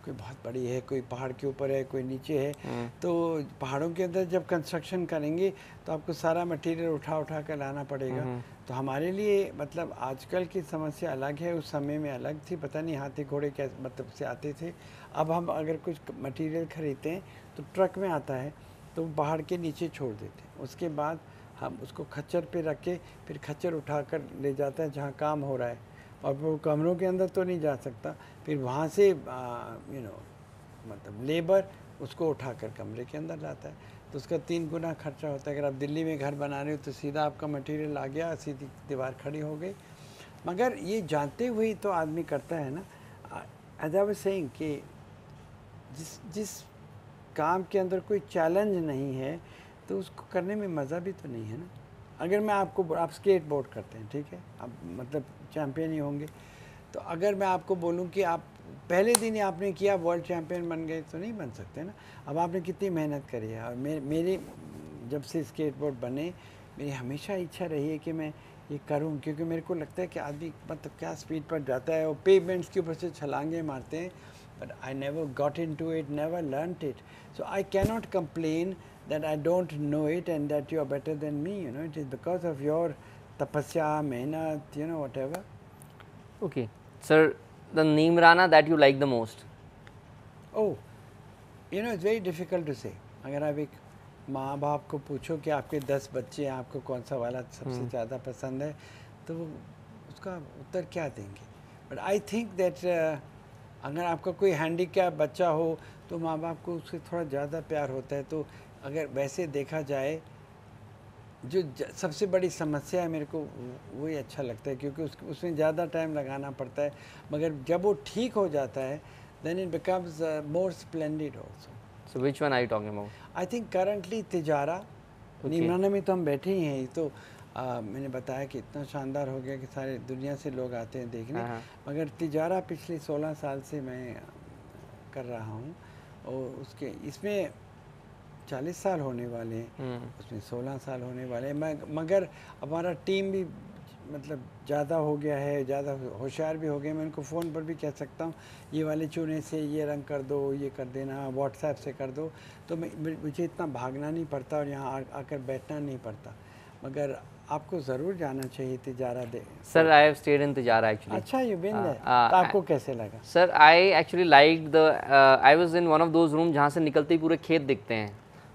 कोई बहुत बड़ी है, कोई पहाड़ के ऊपर है, कोई नीचे है। तो पहाड़ों के अंदर जब कंस्ट्रक्शन करेंगे तो आपको सारा मटेरियल उठा कर लाना पड़ेगा। तो हमारे लिए मतलब आजकल की समस्या अलग है, उस समय में अलग थी। पता नहीं हाथी घोड़े कैसे मतलब से आते थे। अब हम अगर कुछ मटेरियल खरीदते हैं तो ट्रक में आता है, तो पहाड़ के नीचे छोड़ देते हैं। उसके बाद हम उसको खच्चर पे रख के फिर खच्चर उठा कर ले जाता है जहाँ काम हो रहा है, और वो कमरों के अंदर तो नहीं जा सकता। फिर वहाँ से मतलब लेबर उसको उठाकर कमरे के अंदर लाता है, तो उसका 3 गुना खर्चा होता है। अगर आप दिल्ली में घर बना रहे हो तो सीधा आपका मटेरियल आ गया, सीधी दीवार खड़ी हो गई। मगर ये जानते हुए तो आदमी करता है ना। एज आई वाज सेइंग कि जिस काम के अंदर कोई चैलेंज नहीं है तो उसको करने में मज़ा भी तो नहीं है ना। अगर मैं आप स्केट बोर्ड करते हैं, ठीक है, आप मतलब चैम्पियन ही होंगे, तो अगर मैं आपको बोलूं कि आप पहले दिन ही आपने किया वर्ल्ड चैम्पियन बन गए, तो नहीं बन सकते ना। अब आपने कितनी मेहनत करी है। और मेरी जब से स्केट बोर्ड बने, मेरी हमेशा इच्छा रही है कि मैं ये करूं, क्योंकि मेरे को लगता है कि आदमी मतलब क्या स्पीड पर जाता है और पेमेंट्स के ऊपर से छलांगे मारते हैं। But I never got into it, never learned it, so I cannot complain that I don't know it and that you are better than me, you know. It is because of your tapasya, mehnat, you know, whatever. Okay, sir, the Neemrana that you like the most? Oh, you know, it's very difficult to say. अगर आप एक माँ बाप को पूछो कि आपके 10 बच्चे हैं, आपको कौन सा वाला सबसे ज़्यादा पसंद है, तो वो उसका उत्तर क्या देंगे? बट आई थिंक दैट अगर आपका कोई हैंडीकैप बच्चा हो तो माँ बाप को उससे थोड़ा ज़्यादा प्यार होता है। तो अगर वैसे देखा जाए, जो सबसे बड़ी समस्या है मेरे को वही अच्छा लगता है, क्योंकि उसमें ज़्यादा टाइम लगाना पड़ता है। मगर जब वो ठीक हो जाता है, then it becomes more splendid also. So which one are you talking about? I think currently Tijara, Neemrana में तो हम बैठे ही हैं। तो मैंने बताया कि इतना शानदार हो गया कि सारे दुनिया से लोग आते हैं देखने। मगर तिजारा पिछले 16 साल से मैं कर रहा हूँ, और इसमें 40 साल होने वाले हैं, उसमें 16 साल होने वाले हैं। मगर हमारा टीम भी मतलब ज़्यादा हो गया है, ज़्यादा होशियार भी हो गए, मैं उनको फ़ोन पर भी कह सकता हूँ ये वाले चूने से ये रंग कर दो, ये कर देना, व्हाट्सएप से कर दो, तो मुझे इतना भागना नहीं पड़ता और यहाँ आकर बैठना नहीं पड़ता। मगर आपको ज़रूर जाना चाहिए तिजारा दे। Sir I have stayed in Tijara actually. अच्छा, यू बीन देयर, तो आपको कैसे लगा? Sir I actually like the I was in one of those room जहाँ से निकलते ही पूरे खेत दिखते हैं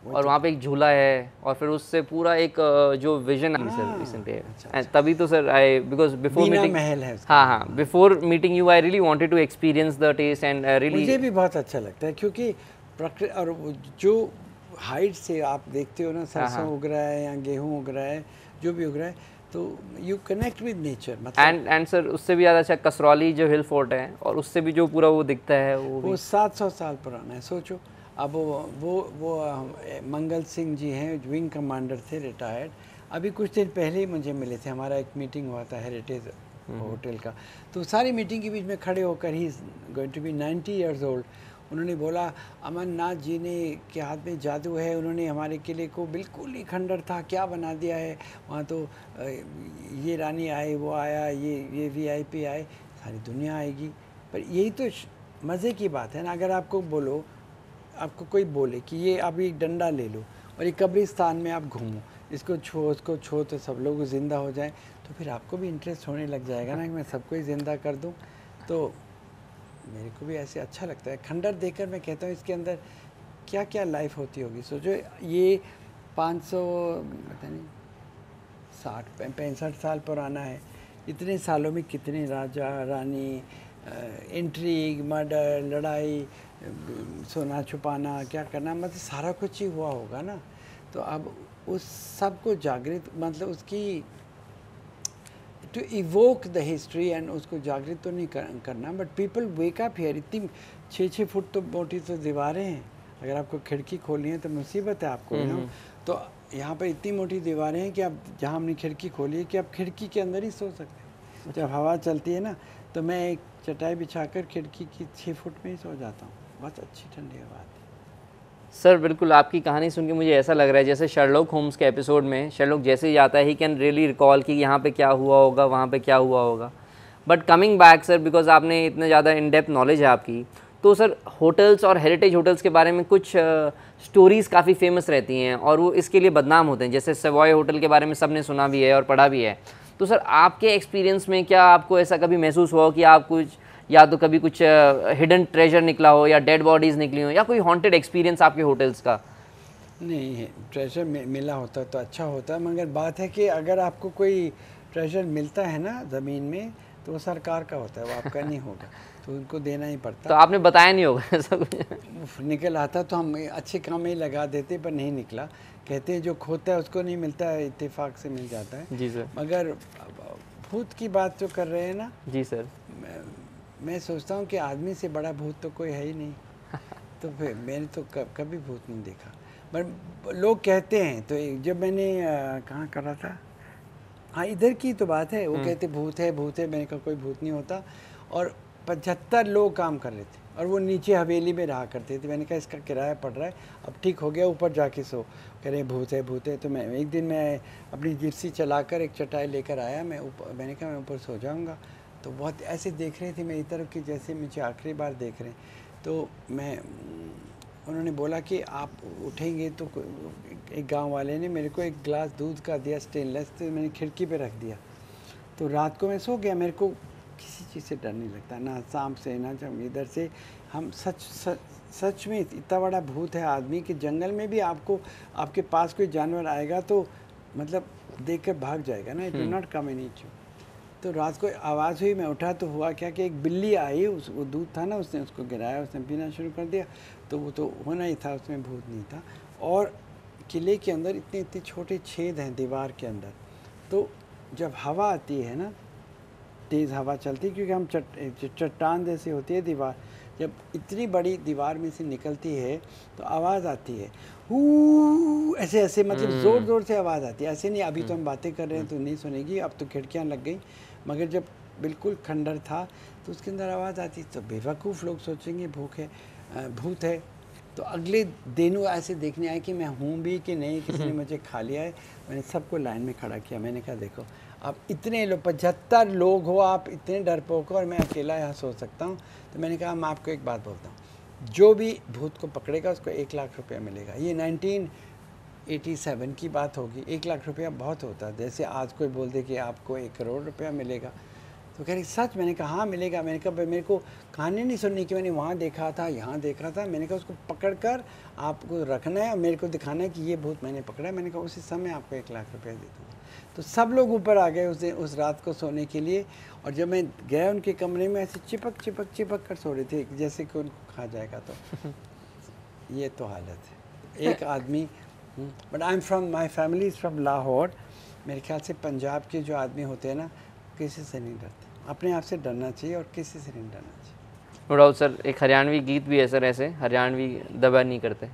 और वहाँ पे एक झूला है और फिर उससे पूरा एक जो विजन है सर इसलिए तभी तो sir I because before meeting महल है। हाँ, before meeting you I really wanted to experience the taste and really मुझे भी बहुत अच्छा लगता है क्योंकि प्रकृति और जो हाइट से आप देखते हो ना, सरसों उग रहा है या गेहूँ उग रहा है, जो भी उग रहा है, तो यू कनेक्ट विद नेचर। मतलब एंड सर उससे भी ज़्यादा अच्छा कसरौली जो हिल फोर्ट है और उससे भी जो पूरा वो दिखता है वो 700 साल पुराना है। सोचो अब वो मंगल सिंह जी हैं, विंग कमांडर थे, रिटायर्ड, अभी कुछ दिन पहले ही मुझे मिले थे, हमारा एक मीटिंग हुआ था हेरिटेज होटल का, तो सारी मीटिंग के बीच में खड़े होकर ही going to be 90 years old, उन्होंने बोला अमरनाथ जी ने के हाथ में जादू है, उन्होंने हमारे किले को बिल्कुल ही खंडर था क्या बना दिया है, वहाँ तो ये रानी आए, वो आया, ये VIP आए, सारी दुनिया आएगी। पर यही तो मज़े की बात है ना, अगर आपको कोई बोले कि ये अभी एक डंडा ले लो और एक कब्रिस्तान में आप घूमो, इसको छो उसको छो तो सब लोग ज़िंदा हो जाएं, तो फिर आपको भी इंटरेस्ट होने लग जाएगा ना कि मैं सबको ही ज़िंदा कर दूं। तो मेरे को भी ऐसे अच्छा लगता है खंडर देखकर, मैं कहता हूँ इसके अंदर क्या क्या लाइफ होती होगी। सोचो ये 500 पता नहीं 65 साल पुराना है, इतने सालों में कितने राजा रानी, इंट्रीग, मर्डर, लड़ाई, सोना छुपाना, क्या करना, मतलब सारा कुछ ही हुआ होगा ना। तो अब उस सब को जागृत, मतलब उसकी to evoke the history and उसको जागृत तो नहीं करना, but people wake up here. इतनी 6-6 फुट तो मोटी तो दीवारें हैं, अगर आपको खिड़की खोलनी है तो मुसीबत है आपको ना। तो यहाँ पर इतनी मोटी दीवारें हैं कि आप जहाँ हमने खिड़की खोली है कि आप खिड़की के अंदर ही सो सकते हैं। जब हवा चलती है ना तो मैं एक चटाई बिछाकर खिड़की की 6 फुट में ही सो जाता हूँ, बहुत अच्छी ठंडी हवा आती है। सर बिल्कुल आपकी कहानी सुन के मुझे ऐसा लग रहा है जैसे शर्लॉक होम्स के एपिसोड में शर्लॉक जैसे ही जाता है ही कैन रियली रिकॉल कि यहाँ पे क्या हुआ होगा, वहाँ पे क्या हुआ होगा। But coming back sir, because आपने इतने ज़्यादा इन डेप्थ नॉलेज है आपकी, तो सर होटल्स और हेरिटेज होटल्स के बारे में कुछ स्टोरीज़ काफ़ी फेमस रहती हैं और वो इसके लिए बदनाम होते हैं। जैसे सवॉय होटल के बारे में सबने सुना भी है और पढ़ा भी है। तो सर आपके एक्सपीरियंस में क्या आपको ऐसा कभी महसूस हुआ कि आप कुछ या तो कभी कुछ हिडन ट्रेजर निकला हो या डेड बॉडीज़ निकली हो या कोई हॉन्टेड एक्सपीरियंस आपके होटल्स का? नहीं है, ट्रेजर मिला होता तो अच्छा होता, मगर बात है कि अगर आपको कोई ट्रेजर मिलता है ना ज़मीन में तो वो सरकार का होता है, वो आपका नहीं होगा, तो उनको देना ही पड़ता। तो आपने बताया नहीं होगा ऐसा कुछ? निकल आता तो हम अच्छे काम में ही लगा देते, पर नहीं निकला। कहते हैं जो खोता है उसको नहीं मिलता है, इत्तेफाक से मिल जाता है। जी सर। मगर भूत की बात जो कर रहे हैं ना, जी सर, मैं सोचता हूँ कि आदमी से बड़ा भूत तो कोई है ही नहीं। तो फिर मैंने तो कभी भूत नहीं देखा, पर लोग कहते हैं। तो जब मैंने कहाँ करा था, हाँ इधर की तो बात है, वो कहते भूत है भूत है, मैंने कहा कोई भूत नहीं होता। और 75 लोग काम कर रहे थे और वो नीचे हवेली में रहा करते थे। मैंने कहा इसका किराया पड़ रहा है, अब ठीक हो गया, ऊपर जाके सो। कह रहे भूत है भूत है। तो मैं एक दिन मैं अपनी जिप्सी चलाकर एक चटाई लेकर आया, मैंने कहा मैं ऊपर सो जाऊँगा। तो बहुत ऐसे देख रहे थे मेरी तरफ कि जैसे मुझे आखिरी बार देख रहे हैं। तो उन्होंने बोला कि आप उठेंगे तो एक गांव वाले ने मेरे को एक गिलास दूध का दिया स्टेनलेस, तो मैंने खिड़की पे रख दिया। तो रात को मैं सो गया, मेरे को किसी चीज़ से डर नहीं लगता, ना सांप से ना इधर से। हम सच में इतना बड़ा भूत है आदमी कि जंगल में भी आपके पास कोई जानवर आएगा तो मतलब देख कर भाग जाएगा ना, it will not come in eat you. तो रात को आवाज़ हुई, मैं उठा तो हुआ क्या कि एक बिल्ली आई, वो दूध था ना, उसने उसको गिराया, उसने पीना शुरू कर दिया। तो वो तो होना ही था, उसमें भूत नहीं था। और किले के अंदर इतने इतने छोटे छेद हैं दीवार के अंदर, तो जब हवा आती है ना, तेज़ हवा चलती है, क्योंकि हम चट्टान जैसी होती है दीवार, जब इतनी बड़ी दीवार में से निकलती है तो आवाज़ आती है, हू ऐसे ऐसे, मतलब ज़ोर ज़ोर से आवाज़ आती है। ऐसे नहीं अभी तो हम बातें कर रहे हैं तो नहीं सुनेगी, अब तो खिड़कियाँ लग गई, मगर जब बिल्कुल खंडर था तो उसके अंदर आवाज़ आती। तो बेवकूफ़ लोग सोचेंगे भूत है। तो अगले दिन वो ऐसे देखने आए कि मैं हूँ भी कि नहीं, किसी ने मुझे खा लिया है। मैंने सबको लाइन में खड़ा किया, मैंने कहा देखो आप इतने लोग 75 लोग हो, आप इतने डरपोक हो और मैं अकेला यहाँ सो सकता हूँ। तो मैंने कहा मैं आपको एक बात बोलता हूँ, जो भी भूत को पकड़ेगा उसको 1 लाख रुपया मिलेगा। ये 1987 की बात होगी। 1 लाख रुपया बहुत होता है, जैसे आज कोई बोल दे कि आपको 1 करोड़ रुपया मिलेगा। तो कह रही सच? मैंने कहा हाँ मिलेगा। मैंने कहा मेरे को कहानी नहीं सुननी कि मैंने वहाँ देखा था, यहाँ देखा था। मैंने कहा उसको पकड़ कर आपको रखना है और मेरे को दिखाना है कि ये भूत मैंने पकड़ा है। मैंने कहा उसी समय आपको 1 लाख रुपया दे दूँगा। तो सब लोग ऊपर आ गए उस रात को सोने के लिए। और जब मैं गया उनके कमरे में, ऐसे चिपक चिपक चिपक कर सो रहे थे जैसे कि उनको खा जाएगा। तो ये तो हालत है। एक आदमी, but I am from, my family is from Lahore. मेरे ख्याल से पंजाब के जो आदमी होते हैं ना, किसी से नहीं डरते। अपने आप से डरना चाहिए और किसी से नहीं डरना चाहिए। No doubt sir. एक हरियाणवी गीत भी है सर ऐसे, हरियाणवी दबा नहीं करते।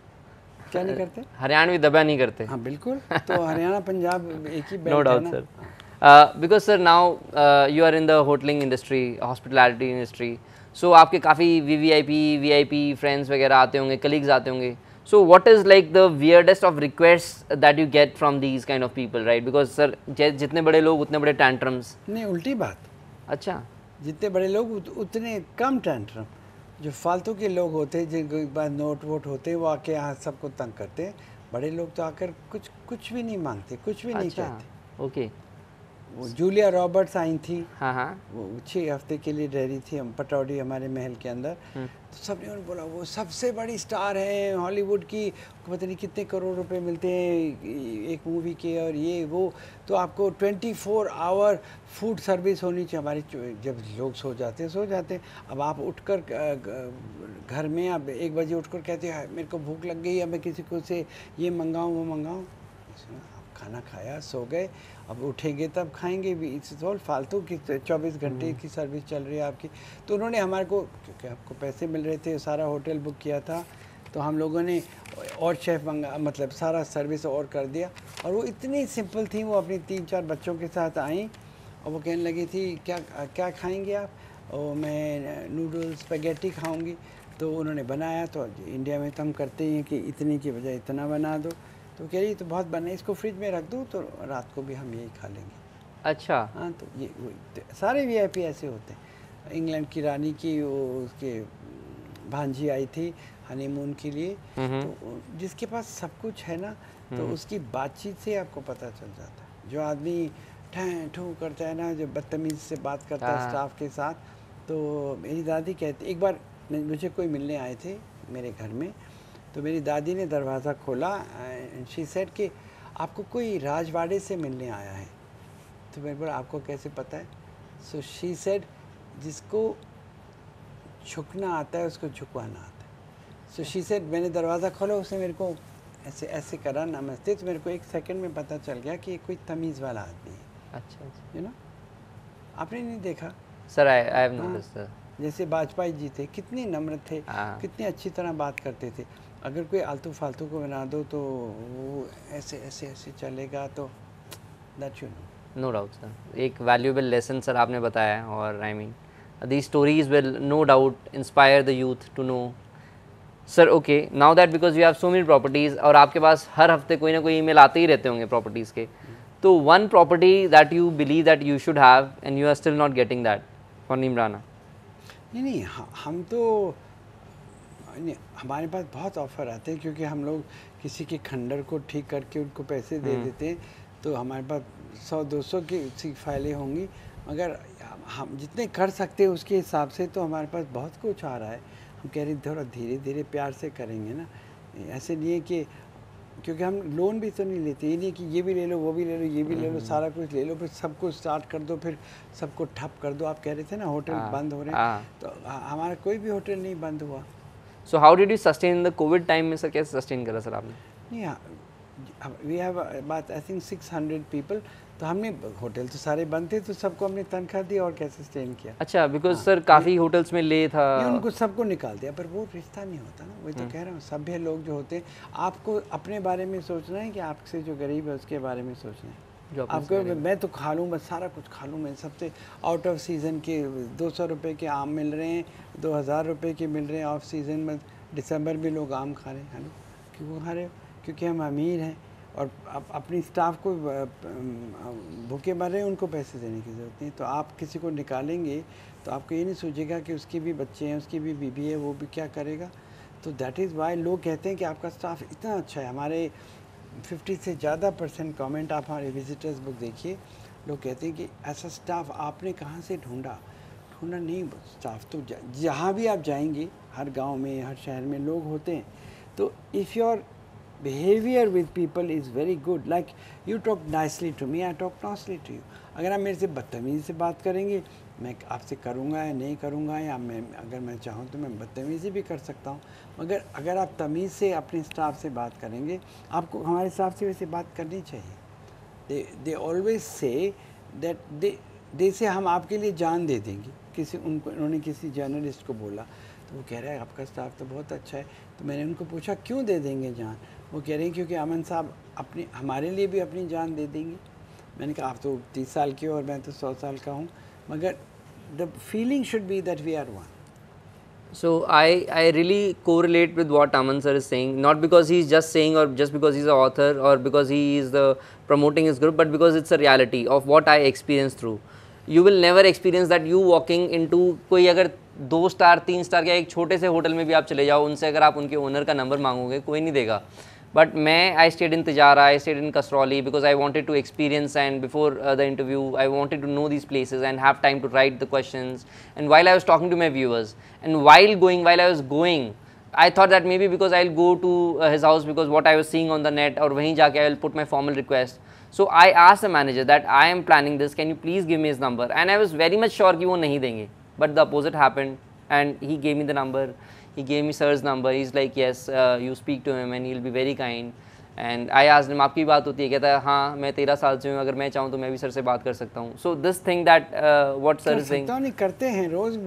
क्या नहीं करते? हरियाणवी दबा नहीं करते। हाँ बिल्कुल। तो हरियाणा पंजाब एक ही नो बेल्ट है डाउट ना। Sir. Because sir now you are in the hoteling industry, hospitality industry, so आपके काफ़ी वीआईपी फ्रेंड्स वगैरह आते होंगे, कलीग्स आते होंगे। So what is like the weirdest of request that you get from these kind of people, right? Because sir जितने बड़े लोग उतने बड़े टैंट्रम्स। नहीं, उल्टी बात। अच्छा। जितने बड़े लोग उतने कम टैंट्रम। जो फालतू के लोग होते हैं, जिनके पास नोट वोट होते हैं, वो आके यहाँ सबको तंग करते हैं। बड़े लोग तो आकर कुछ भी नहीं मांगते, कुछ भी नहीं कहते। ओके। वो जूलिया रॉबर्ट्स आई थी। हाँ हाँ। वो 6 हफ्ते के लिए रह रही थी हम पटौड़ी हमारे महल के अंदर। तो सबने उन्होंने बोला वो सबसे बड़ी स्टार है हॉलीवुड की, पता नहीं कितने करोड़ रुपए मिलते हैं एक मूवी के, और ये वो। तो आपको 24 आवर फूड सर्विस होनी चाहिए। हमारी जब लोग सो जाते हैं, अब आप उठकर घर में अब 1 बजे उठकर कहते हैं मेरे को भूख लग गई है, मैं किसी को से ये मंगाऊँ वो मंगाऊँ। खाना खाया, सो गए, अब उठेंगे तब खाएंगे भी। इट्स ऑल फालतू की 24 घंटे की सर्विस चल रही है आपकी। तो उन्होंने हमारे को, क्योंकि आपको पैसे मिल रहे थे, सारा होटल बुक किया था, तो हम लोगों ने और शेफ़ मंगा, मतलब सारा सर्विस और कर दिया। और वो इतनी सिंपल थी, वो अपनी 3-4 बच्चों के साथ आई और वो कहने लगी थी क्या क्या खाएंगे आप? और मैं नूडल्स स्पैगेटी खाऊंगी। तो उन्होंने बनाया, तो इंडिया में तो हम करते ही हैं कि इतने की बजाय इतना बना दो। तो कह रही तो बहुत बने, इसको फ्रिज में रख दूँ तो रात को भी हम यही खा लेंगे। अच्छा। हाँ, तो ये सारे वीआईपी ऐसे होते हैं। इंग्लैंड की रानी की वो उसके भांजी आई थी हनीमून के लिए, तो जिसके पास सब कुछ है ना, तो उसकी बातचीत से आपको पता चल जाता है। जो आदमी ठैं ठू करता है ना, जो बदतमीज़ से बात करता है स्टाफ के साथ। तो मेरी दादी कहती, एक बार मुझे कोई मिलने आए थे मेरे घर में, तो मेरी दादी ने दरवाज़ा खोला, शी सेड कि आपको कोई राजवाड़े से मिलने आया है। तो मेरे पर आपको कैसे पता है? सो शी सेड जिसको झुकना आता है उसको झुकवाना आता है। सो शी सेड, मैंने दरवाज़ा खोला, उसने मेरे को ऐसे ऐसे करा नमस्ते, तो मेरे को 1 सेकंड में पता चल गया कि ये कोई तमीज़ वाला आदमी है। अच्छा। यू नो, आपने नहीं देखा? Sir I have noticed sir. जैसे वाजपेयी जी थे, कितने नम्र थे, कितनी अच्छी तरह बात करते थे। अगर कोई आलतू फालतू को बना दो तो वो ऐसे ऐसे ऐसे चलेगा, तो that you know. No doubt sir, एक वैल्यूएबल लेसन सर आपने बताया, और I mean these stories will no doubt inspire the youth to know. Sir, okay, now that because you have so many properties और आपके पास हर हफ्ते कोई ना कोई ईमेल आते ही रहते होंगे प्रॉपर्टीज़ के, तो one property that you believe that you should have and you are still not getting that for Neemrana? नहीं, हम तो हमारे पास बहुत ऑफ़र आते हैं, क्योंकि हम लोग किसी के खंडर को ठीक करके उनको पैसे दे देते हैं। तो हमारे पास 100-200 की फाइलें होंगी, मगर हम जितने कर सकते हैं उसके हिसाब से तो हमारे पास बहुत कुछ आ रहा है। हम कह रहे थोड़ा धीरे धीरे प्यार से करेंगे ना, ऐसे नहीं है कि, क्योंकि हम लोन भी तो नहीं लेते, ये नहीं कि ये भी ले लो वो भी ले लो ये भी ले लो, सारा कुछ ले लो फिर सब कुछ स्टार्ट कर दो, फिर सबको ठप कर दो। आप कह रहे थे ना होटल बंद हो रहे हैं, तो हमारा कोई भी होटल नहीं बंद हुआ। So how did you sustain the covid time में? सर कैसे सस्टेन करा सर आपने? नहीं, we have about I think 600 people, तो हमने होटल तो सारे बंद थे, तो सबको हमने तनख्वाह दी और कैसे सस्टेन किया। अच्छा, बिकॉज सर काफ़ी होटल्स में ले था, उनको सबको निकाल दिया, पर वो रिश्ता नहीं होता ना। वही तो कह रहा हूँ, सभ्य लोग जो होते हैं, आपको अपने बारे में सोचना है कि आपसे जो गरीब है उसके बारे में सोचना है। आपको मैं तो खा लूँ, बस सारा कुछ खा लूँ, मैं सबसे आउट ऑफ सीज़न के 200 रुपये के आम मिल रहे हैं, 2000 रुपये के मिल रहे हैं ऑफ सीज़न में, दिसंबर में लोग आम खा रहे हैं, हेलो क्यों खा रहे हो? क्योंकि हम अमीर हैं और अपनी स्टाफ को भूखे मर रहे हैं, उनको पैसे देने की ज़रूरत नहीं। तो आप किसी को निकालेंगे तो आपको ये नहीं सोचेगा कि उसके भी बच्चे हैं, उसकी भी बीवी है, वो भी क्या करेगा। तो दैट इज़ वाई लोग कहते हैं कि आपका स्टाफ इतना अच्छा है। हमारे 50 से ज़्यादा % कमेंट आप हमारे विजिटर्स बुक देखिए, लोग कहते हैं कि ऐसा स्टाफ आपने कहाँ से ढूंढा नहीं। स्टाफ तो जहाँ भी आप जाएंगे, हर गांव में, हर शहर में लोग होते हैं। तो if your behaviour with people is very good, like you talk nicely to me, I talk nicely to you. अगर आप मेरे से बदतमीज़ी से बात करेंगे, मैं आपसे करूँगा या नहीं करूँगा, या अगर मैं चाहूँ तो मैं बदतमीज़ी भी कर सकता हूँ। मगर अगर आप तमीज़ से अपने स्टाफ से बात करेंगे, आपको हमारे स्टाफ से वैसे बात करनी चाहिए। They always say that they से हम आपके लिए जान दे देंगे। उन्होंने किसी जर्नलिस्ट को बोला, तो वो कह रहा है आपका स्टाफ तो बहुत अच्छा है। तो मैंने उनको पूछा क्यों दे देंगे जान? वो कह रहे हैं क्योंकि अमन साहब हमारे लिए भी अपनी जान दे देंगे। मैंने कहा आप तो 30 साल के हो और मैं तो 100 साल का हूँ, मगर the feeling should be that we are one. So I really correlate with what Aman sir is saying, not because he's just saying or just because he's an author or because he is the promoting his group, but because it's a reality of what I experienced through. You will never experience that you walking into कोई अगर 2 स्टार 3 स्टार या एक छोटे से होटल में भी आप चले जाओ, उनसे अगर आप उनके ओनर का नंबर मांगोगे, कोई नहीं देगा। But I stayed in Tijara, I stayed in Kasrauli because I wanted to experience, and before the interview I wanted to know these places and have time to write the questions. And while I was talking to my viewers, and while I was going, I thought that maybe because I'll go to his house because what I was seeing on the net, or wahin jaake I will put my formal request. So I asked the manager that I am planning this, can you please give me his number? And I was very much sure कि वो नहीं देंगे, but the opposite happened and he gave me the number. He gave me sir's number. He's like, yes, you speak to him and he'll be very kind. And I asked him, आपकी बात होती है? कहता है हाँ, मैं 13 साल से हूँ, अगर मैं चाहूँ तो मैं भी सर से बात कर सकता हूँ. So this thing that what sir is saying, नहीं करते हैं रोज़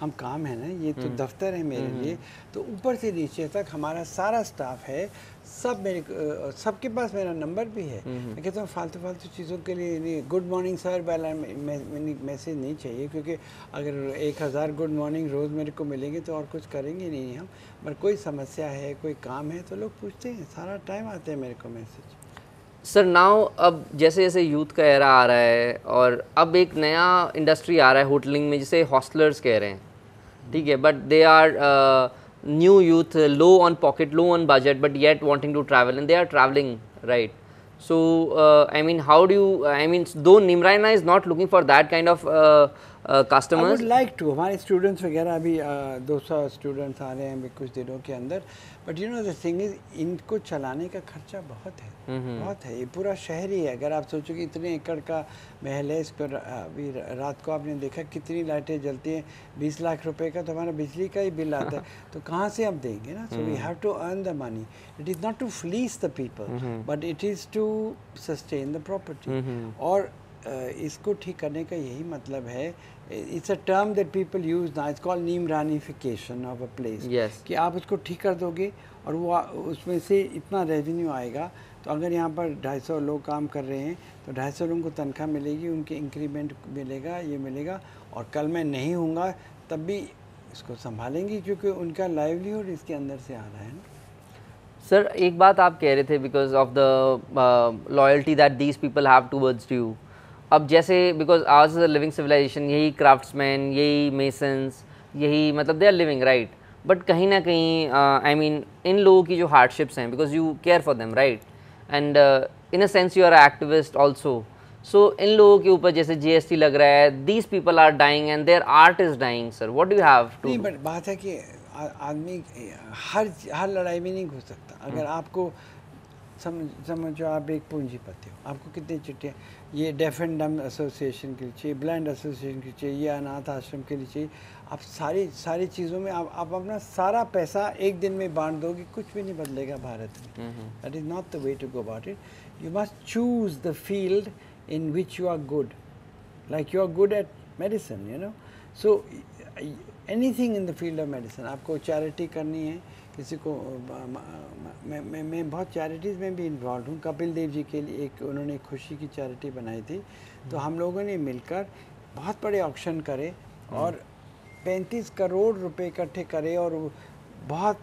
हम काम है ना, ये तो दफ्तर है मेरे लिए, तो ऊपर से नीचे तक हमारा सारा स्टाफ है, सब सबके पास मेरा नंबर भी है. मैं कहता हूँ फालतू चीज़ों के लिए नहीं, गुड मॉर्निंग सर वाला मैसेज नहीं चाहिए, क्योंकि अगर 1000 गुड मॉर्निंग रोज़ मेरे को मिलेंगे तो और कुछ करेंगे नहीं हम. पर कोई समस्या है, कोई काम है तो लोग पूछते हैं, सारा टाइम आते हैं मेरे को मैसेज. सर नाउ अब जैसे जैसे यूथ का एरा आ रहा है और अब एक नया इंडस्ट्री आ रहा है होटलिंग में, जिसे हॉस्टलर्स कह रहे हैं, ठीक है, but they are new youth, low on pocket, low on budget, but yet wanting to travel, and they are traveling, right? So I mean, how do you, I mean, though Nimraina is not looking for that kind of customers, I would like to. हमारे स्टूडेंट्स वगैरह अभी 200 स्टूडेंट्स आ रहे हैं अभी कुछ दिनों के अंदर. But you know the thing is, इनको चलाने का खर्चा बहुत है, बहुत है. ये पूरा शहर ही है. अगर आप सोचो कि इतने एकड़ का महल है, इस पर अभी रात को आपने देखा कितनी लाइटें जलती हैं, 20 लाख रुपए का तो हमारा बिजली का ही बिल आता है. तो कहाँ से हम देंगे ना. So we have to earn the money. It is not to fleece the people, but it is to sustain the property. और इसको ठीक करने का यही मतलब है. It's a term that people use now, it's called Neemranification of a place. कि आप उसको ठीक कर दोगे और वो उसमें से इतना रेवेन्यू आएगा. तो अगर यहाँ पर 250 लोग काम कर रहे हैं तो 250 लोगों को तनख्वाह मिलेगी, उनके इंक्रीमेंट मिलेगा, ये मिलेगा. और कल मैं नहीं हूँगा तब भी इसको संभालेंगी, क्योंकि उनका लाइवलीहुड इसके अंदर से आ रहा है ना. सर एक बात आप कह रहे थे, because of the loyalty that these people have towards you. अब जैसे बिकॉज आज इज अ लिविंग सिविलाइजेशन, यही क्राफ्ट्समैन, यही मेसन्स, यही मतलब they are living, right. But कहीं ना कहीं आई मीन इन लोगों की जो हार्डशिप्स हैं, because you care for them, right, and in a sense you are activist also. So इन लोगों के ऊपर जैसे GST लग रहा है, these people are dying and their art is dying. Sir what do you have to. नहीं, बट बात है कि आदमी हर लड़ाई में नहीं घुस सकता. अगर आपको समझो आप एक पूंजीपति हो, आपको कितनी चिट्ठियाँ, ये डेफ एंड डम एसोसिएशन के लिए चाहिए, ब्लाइंड एसोसिएशन के लिए चाहिए, ये अनाथ आश्रम के लिए चाहिए. आप सारी चीज़ों में आप अपना सारा पैसा एक दिन में बांट दोगे, कुछ भी नहीं बदलेगा भारत में. That is not the way to go about it. You must choose the field in which you are good, like you are good at medicine, you know. So anything in the field of medicine, आपको चैरिटी करनी है किसी को. मैं बहुत चैरिटीज़ में भी इन्वॉल्व हूँ. कपिल देव जी के लिए एक उन्होंने खुशी की चैरिटी बनाई थी, तो हम लोगों ने मिलकर बहुत बड़े ऑक्शन करे और 35 करोड़ रुपए इकट्ठे करे और बहुत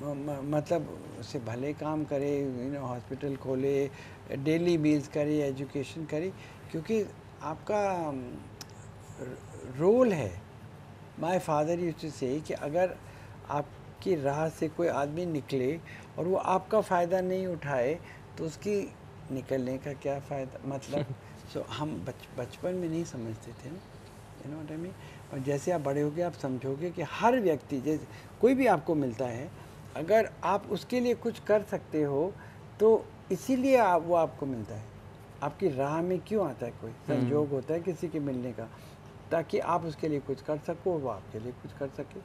मतलब उससे भले काम करे, हॉस्पिटल खोले, डेली मील्स करे, एजुकेशन करे, क्योंकि आपका रोल है। माय फादर यूज्ड टू से कि अगर आपकी राह से कोई आदमी निकले और वो आपका फ़ायदा नहीं उठाए तो उसकी निकलने का क्या फ़ायदा, मतलब सो हम बचपन में नहीं समझते थे ना, you know what I mean. और जैसे आप बड़े होगे आप समझोगे कि हर व्यक्ति, जैसे कोई भी आपको मिलता है, अगर आप उसके लिए कुछ कर सकते हो तो इसीलिए वो आपको मिलता है। आपकी राह में क्यों आता है, कोई संजोग होता है किसी के मिलने का, ताकि आप उसके लिए कुछ कर सको, वो आपके लिए कुछ कर सके।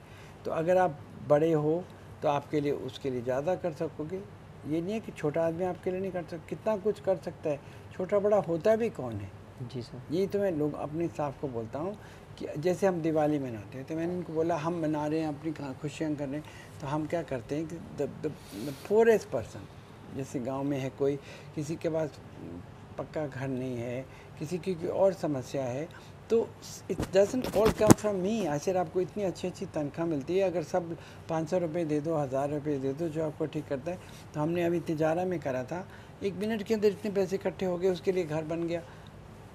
तो अगर आप बड़े हो तो आपके लिए उसके लिए ज़्यादा कर सकोगे। ये नहीं है कि छोटा आदमी आपके लिए नहीं कर सकता, कितना कुछ कर सकता है, छोटा बड़ा होता भी कौन है। जी सर। यही तो मैं लोग अपने स्टाफ को बोलता हूँ कि जैसे हम दिवाली मनाते हैं तो मैंने उनको बोला हम मना रहे हैं, अपनी खुशियाँ कर रहे हैं, तो हम क्या करते हैं कि द पोरेस्ट पर्सन, जैसे गांव में है कोई, किसी के पास पक्का घर नहीं है, किसी की कोई और समस्या है, तो it doesn't all come from me. आखिर आपको इतनी अच्छी अच्छी तनख्वाह मिलती है, अगर सब 500 रुपये दे दो, 1000 रुपये दे दो, जो आपको ठीक करता है। तो हमने अभी तिजारा में करा था, 1 मिनट के अंदर इतने पैसे इकट्ठे हो गए, उसके लिए घर बन गया।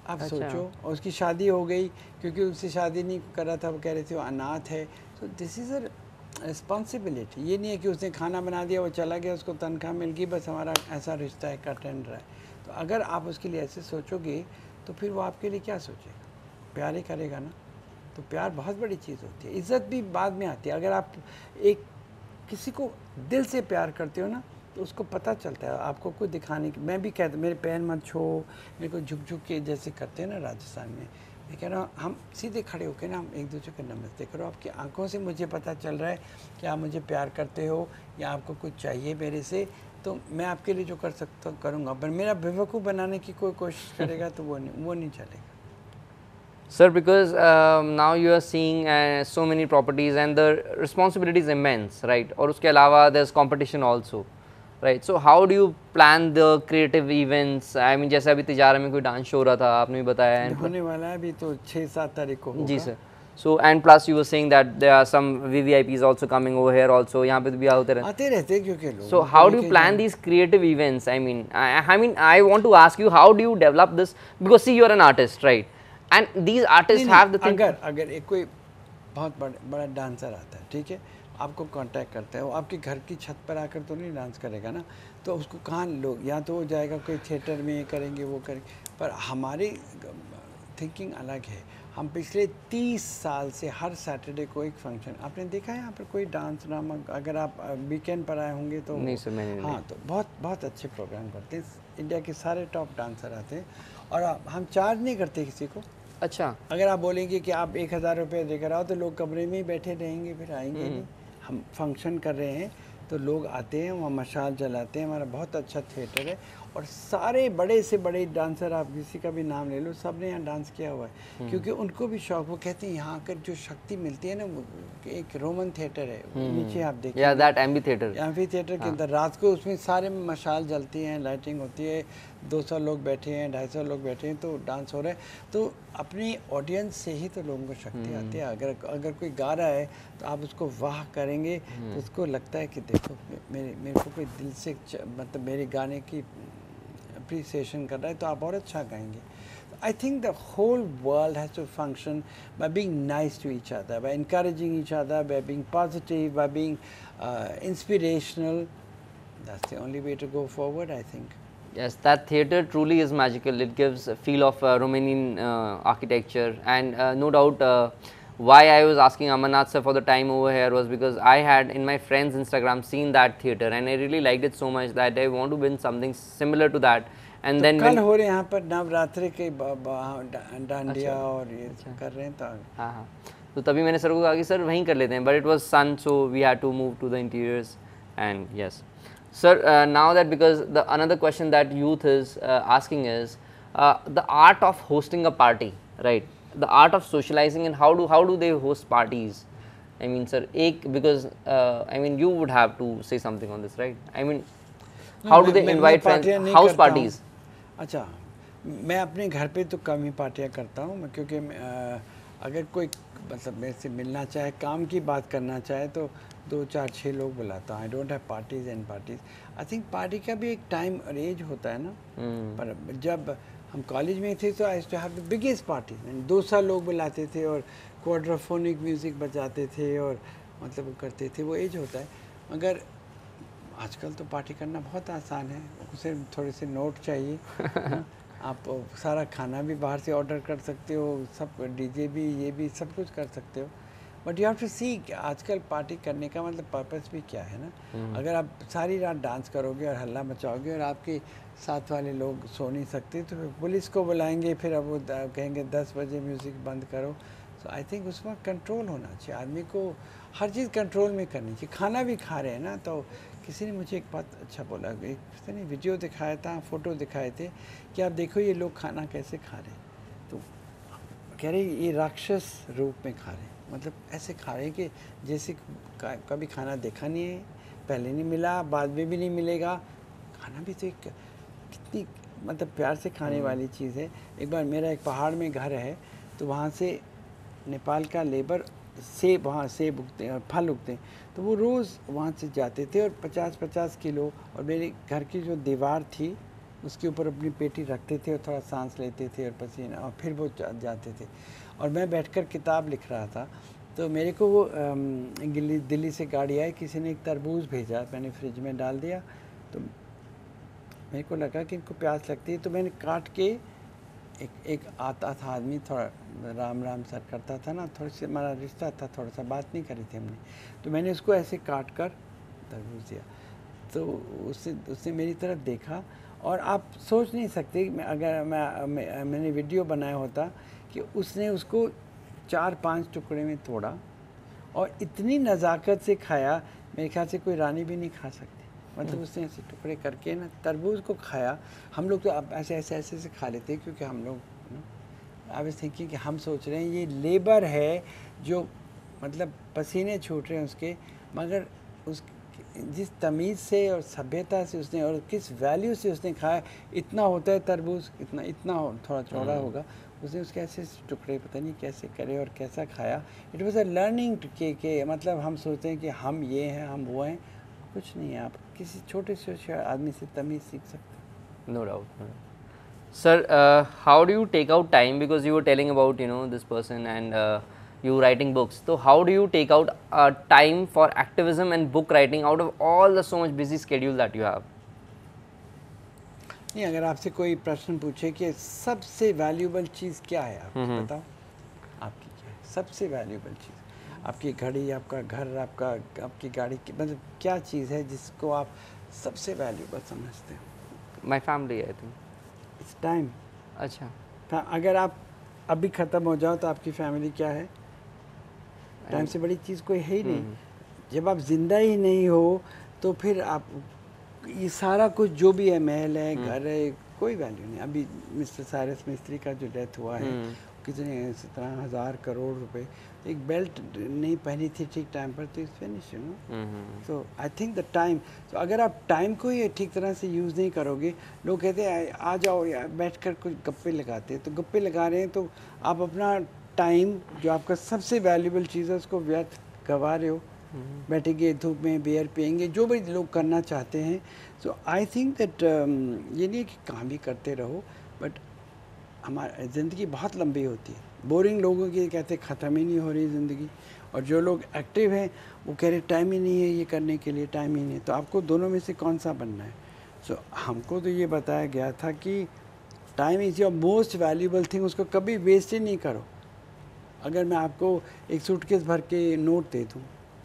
आप सोचो, और उसकी शादी हो गई, क्योंकि उससे शादी नहीं करा था, वो कह रहे थे वो अनाथ है। So this is a responsibility. ये नहीं है कि उसने खाना बना दिया, वो चला गया, उसको तनख्वाह मिल गई, बस हमारा ऐसा रिश्ता है, कट एंड ड्राई। तो अगर आप उसके लिए ऐसे सोचोगे तो फिर वो आपके लिए क्या सोचेगा, प्यार ही करेगा ना। तो प्यार बहुत बड़ी चीज़ होती है, इज़्ज़त भी बाद में आती है। अगर आप एक किसी को दिल से प्यार करते हो ना तो उसको पता चलता है, आपको कुछ दिखाने की। मैं भी कहता, मेरे पैर मत छो, मेरे को झुक झुक के जैसे करते हैं ना राजस्थान में, मैं कह रहा हूँ हम सीधे खड़े होकर ना हम एक दूसरे को नमस्ते करो। आपकी आंखों से मुझे पता चल रहा है कि आप मुझे प्यार करते हो या आपको कुछ चाहिए मेरे से, तो मैं आपके लिए जो कर सकता हूँ करूँगा। पर मेरा बेवकूफ़ बनाने की कोई कोशिश करेगा तो वो नहीं चलेगा। Sir, because now you are seeing so many properties and the responsibility is immense, right? और उसके अलावा there's competition also, right? So how do you plan the creative events? I mean जैसे अभी तिजारा में कोई डांस शो हो रहा था, आपने भी बताया, होने वाला है अभी तो 6-7 तारीख को होगा। जी sir. So and plus you were saying that there are some VVIPs also coming over here also, यहाँ पे भी आते रहते हैं क्योंकि लोग। So how do you plan these creative events? I mean I want to ask you, how do you develop this? Because see, you are an artist, right? And these artists have the thing. अगर एक कोई बहुत बड़ा डांसर आता है, ठीक है, आपको कांटेक्ट करता है, वो आपके घर की छत पर आकर तो नहीं डांस करेगा ना, तो उसको कहाँ लोग, या तो वो जाएगा कोई थिएटर में करेंगे, वो करेंगे। पर हमारी थिंकिंग अलग है। हम पिछले 30 साल से हर सैटरडे को एक फंक्शन, आपने देखा है यहाँ पर कोई डांस ड्रामा, अगर आप वीकेंड पर आए होंगे तो नहीं सर, मैंने हाँ, तो बहुत अच्छे प्रोग्राम करते हैं। इंडिया के सारे टॉप डांसर आते हैं और हम चार्ज नहीं करते किसी को। अच्छा, अगर आप बोलेंगे कि आप 1000 रुपये देकर आओ तो लोग कमरे में ही बैठे रहेंगे, फिर आएंगे नहीं। हम फंक्शन कर रहे हैं तो लोग आते हैं, वहाँ मशाल जलाते हैं, हमारा बहुत अच्छा थिएटर है और सारे बड़े से बड़े डांसर, आप किसी का भी नाम ले लो, सब ने यहाँ डांस किया हुआ है, क्योंकि उनको भी शौक। वो कहते हैं यहाँ आकर जो शक्ति मिलती है ना, वो एक रोमन थिएटर है, नीचे आप देखिए, एम्फी थिएटर के अंदर रात को उसमें सारे मशाल जलती हैं, लाइटिंग होती है, 200 लोग बैठे हैं, 250 लोग बैठे हैं, तो डांस हो रहा है। तो अपनी ऑडियंस से ही तो लोगों को शक्ति आती है। अगर कोई गा रहा है तो आप उसको वाह करेंगे तो उसको लगता है कि देखो मेरे को कोई दिल से मतलब मेरे गाने की अप्रिसिएशन कर रहा है, तो आप और अच्छा गाएंगे। I think the whole world has to function by being nice to each other, by encouraging each other, by being positive, by being inspirational. That's the only way to go forward, I think. Yes, that theatre truly is magical. It gives a feel of Romanian architecture, and no doubt why I was asking Amarnath sir for the time over here was because I had in my friend's Instagram seen that theatre and I really liked it so much that I want to build something similar to that. And then कल हो रहे हैं यहाँ पर नवरात्रि के डांडिया और ये कर रहे हैं, तो हाँ, तो तभी मैंने सर को कहा कि सर वहीं कर लेते हैं, but it was sun, so we had to move to the interiors. And yes sir, now that because the another question that youth is asking is the art of hosting a party, right? The art of socializing, and how do they host parties? I mean sir, because I mean you would have to say something on this, right? I mean how do they invite friends, house parties? अच्छा, मैं अपने घर पे तो कम ही पार्टियाँ करता हूँ, क्योंकि अगर कोई मतलब मेरे से मिलना चाहे, काम की बात करना चाहे, तो 2 4 6 लोग बुलाता हूँ। I don't have parties and parties. I think party का भी एक टाइम और एज होता है ना। पर जब हम कॉलेज में थे तो I too have the biggest party, 200 लोग बुलाते थे और क्वाड्राफोनिक म्यूज़िक बजाते थे और मतलब वो करते थे, वो एज होता है। मगर आजकल तो पार्टी करना बहुत आसान है, उसे थोड़े से नोट चाहिए ना? आप सारा खाना भी बाहर से ऑर्डर कर सकते हो, सब डीजे भी, ये भी सब कुछ कर सकते हो। बट यू हैव टू सी कि आजकल पार्टी करने का मतलब पर्पस भी क्या है ना। अगर आप सारी रात डांस करोगे और हल्ला मचाओगे और आपके साथ वाले लोग सो नहीं सकते, तो फिर पुलिस को बुलाएंगे, फिर अब वो कहेंगे 10 बजे म्यूज़िक बंद करो। सो आई थिंक उसमें कंट्रोल होना चाहिए, आदमी को हर चीज़ कंट्रोल में करनी चाहिए। खाना भी खा रहे हैं ना, तो किसी ने मुझे एक बात अच्छा बोला, एक किसी ने वीडियो दिखाया था, फ़ोटो दिखाए थे कि आप देखो ये लोग खाना कैसे खा रहे हैं। तो कह रहे ये राक्षस रूप में खा रहे हैं, मतलब ऐसे खा रहे हैं कि जैसे कभी खाना देखा नहीं है, पहले नहीं मिला, बाद में भी नहीं मिलेगा। खाना भी तो एक कितनी मतलब प्यार से खाने वाली चीज़ है। एक बार मेरा एक पहाड़ में घर है, तो वहाँ से नेपाल का लेबर सेब, वहाँ सेब उगते हैं और फल उगते हैं, तो वो रोज़ वहाँ से जाते थे और 50-50 किलो, और मेरे घर की जो दीवार थी उसके ऊपर अपनी पेटी रखते थे और थोड़ा सांस लेते थे और पसीना, और फिर वो जाते थे। और मैं बैठकर किताब लिख रहा था, तो मेरे को वो दिल्ली से गाड़ी आई, किसी ने एक तरबूज भेजा, मैंने फ्रिज में डाल दिया। तो मेरे को लगा कि इनको प्यास लगती है, तो मैंने काट के एक आता था आदमी, थोड़ा राम राम सर करता था ना, थोड़ी सी हमारा रिश्ता था, थोड़ा सा बात नहीं करी थी हमने, तो मैंने उसको ऐसे काट कर तरबूज दिया। तो उसने मेरी तरफ देखा, और आप सोच नहीं सकते, अगर मैंने वीडियो बनाया होता कि उसने उसको 4-5 टुकड़े में तोड़ा और इतनी नज़ाकत से खाया, मेरे ख्याल से कोई रानी भी नहीं खा सकती। मतलब उसने ऐसे टुकड़े करके ना तरबूज को खाया। हम लोग तो अब ऐसे खा लेते हैं, क्योंकि हम लोग आई वाज थिंकिंग कि हम सोच रहे हैं ये लेबर है जो मतलब पसीने छूट रहे हैं उसके, मगर उस जिस तमीज़ से और सभ्यता से उसने और किस वैल्यू से उसने खाया, इतना होता है तरबूज, इतना थोड़ा चौड़ा होगा, उसने उसके ऐसे टुकड़े पता नहीं कैसे करे और कैसा खाया। इट वॉज़ अ लर्निंग के मतलब हम सोचते हैं कि हम ये हैं, हम वो हैं, कुछ नहीं है। आप किसी छोटे से आदमी से तमीज़ सीख सकते हैं। No doubt. No doubt. Sir, how do you take out time, because you were telling about this person and you writing books, so how do you take out time for activism and book writing out of all the so much busy schedule that you have? नहीं, अगर आपसे कोई प्रश्न पूछे कि सबसे वैल्यूबल चीज़ क्या है, आपकी बताओ, आपकी क्या है सबसे वैल्यूबल चीज़? आपकी घड़ी, आपका घर, आपकी गाड़ी की, मतलब क्या चीज़ है जिसको आप सबसे वैल्यूबल समझते हो? My family, I think. It's time. अच्छा। अगर आप अभी ख़त्म हो जाओ तो आपकी फैमिली क्या है? टाइम से बड़ी चीज़ कोई है ही नहीं। जब आप ज़िंदा ही नहीं हो तो फिर आप ये सारा कुछ जो भी है, महल है, घर है, कोई वैल्यू नहीं। अभी मिस्टर साइरस मिस्त्री का जो डेथ हुआ है, कितने 17,000 करोड़ रुपए, एक बेल्ट नहीं पहनी थी ठीक टाइम पर, तो it's finish, you know. So I think the time, तो अगर आप टाइम को ही ठीक तरह से यूज़ नहीं करोगे, लोग कहते हैं आ जाओ यार बैठ कर कुछ गप्पे लगाते हैं, तो गप्पे लगा रहे हैं तो आप अपना टाइम जो आपका सबसे वैल्यूबल चीज़ है उसको व्यर्थ गवा रहे हो। बैठेंगे धूप में, बियर पियेंगे, जो भी लोग करना चाहते हैं। सो आई थिंक दैट ये नहीं कि काम भी करते रहो, बट हमारी ज़िंदगी बहुत लंबी होती है। बोरिंग लोगों की कहते ख़त्म ही नहीं हो रही ज़िंदगी, और जो लोग एक्टिव हैं वो कह रहे टाइम ही नहीं है ये करने के लिए, टाइम ही नहीं। तो आपको दोनों में से कौन सा बनना है? सो हमको तो ये बताया गया था कि time is your most valuable thing, उसको कभी वेस्ट ही नहीं करो। अगर मैं आपको एक सूटकेस भर के नोट दे दूँ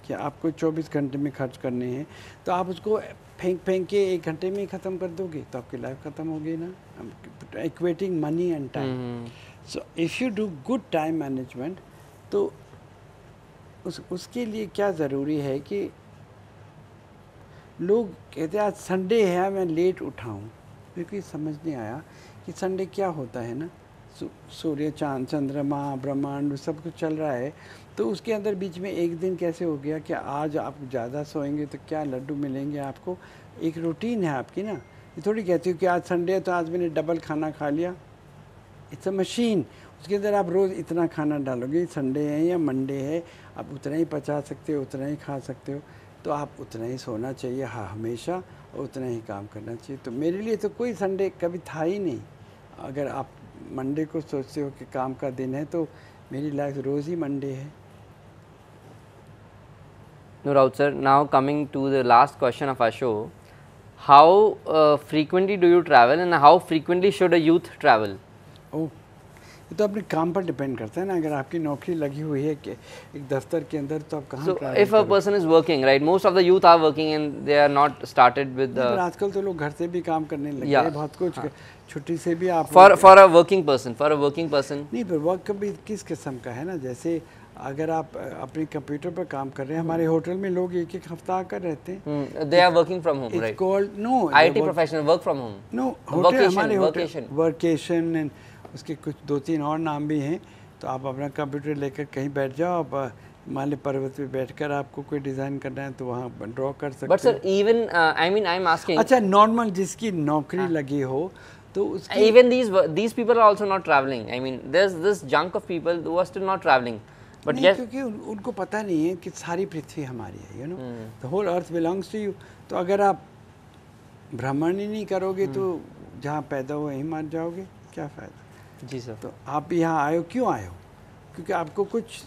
कि आपको 24 घंटे में खर्च करने हैं, तो आप उसको फेंक के 1 घंटे में ही ख़त्म कर दोगे, तो आपकी लाइफ ख़त्म हो गई ना। Equating money and time. So if you do good time management, तो उसके लिए क्या ज़रूरी है कि लोग कहते हैं आज संडे है मैं लेट उठाऊँ, क्योंकि समझ नहीं आया कि संडे क्या होता है ना। सूर्य, चांद, चंद्रमा, ब्रह्मांड सब कुछ चल रहा है, तो उसके अंदर बीच में एक दिन कैसे हो गया कि आज आप ज़्यादा सोएंगे तो क्या लड्डू मिलेंगे आपको। एक रूटीन है आपकी ना, ये थोड़ी कहती हूँ कि आज संडे है तो आज मैंने डबल खाना खा लिया। इट्स अ मशीन, उसके अंदर आप रोज़ इतना खाना डालोगे, संडे है या मंडे है, आप उतना ही पचा सकते हो, उतना ही खा सकते हो, तो आप उतना ही सोना चाहिए हाँ हमेशा, और उतना ही काम करना चाहिए। तो मेरे लिए तो कोई संडे कभी था ही नहीं। अगर आप मंडे को सोचते हो कि काम का दिन है, तो मेरी लाइफ रोज़ ही मंडे है। No doubt, sir. Now coming to the last question of our show, how frequently do you travel and how frequently should a youth travel? ओह, ये तो अपने काम पर डिपेंड करता है ना। अगर आपकी नौकरी लगी हुई है कि एक दफ्तर के अंदर, तो आप कहाँ So travel if a person is working, right? Most of the youth are working and they are not started with पर the आजकल तो लोग घर से भी काम करने लगे Yeah, हैं, बहुत कुछ छुट्टी से भी आप for a working person. नहीं, पर वर्क भी किस किस्म का है ना। जैसे अगर आप अपने कंप्यूटर पर काम कर रहे हैं, हमारे होटल में लोग एक हफ्ता आकर रहते हैं। They are working from home, it's right? Called no IT professional work from home. No hotel, हमारे Vacation. वर्केशन एंड उसके कुछ 2-3 और नाम भी हैं। तो आप अपना कंप्यूटर लेकर कहीं बैठ जाओ, आप हिमालय पर्वत पे बैठकर आपको कोई डिज़ाइन करना है तो वहाँ ड्रॉ कर सकते But sir, even I mean, I'm asking. अच्छा, नॉर्मल जिसकी नौकरी लगी हो तो उसकी Even these people are also not traveling. I mean, there's this chunk of people who are still not traveling. But नहीं, yes, क्योंकि उनको पता नहीं है कि सारी पृथ्वी हमारी है, you know, the whole earth belongs to you. तो अगर आप भ्रमण ही नहीं करोगे तो जहाँ पैदा हुए वहीं मर जाओगे, क्या फ़ायदा। जी सर। तो आप यहाँ आए हो, क्यों आए हो? क्योंकि आपको कुछ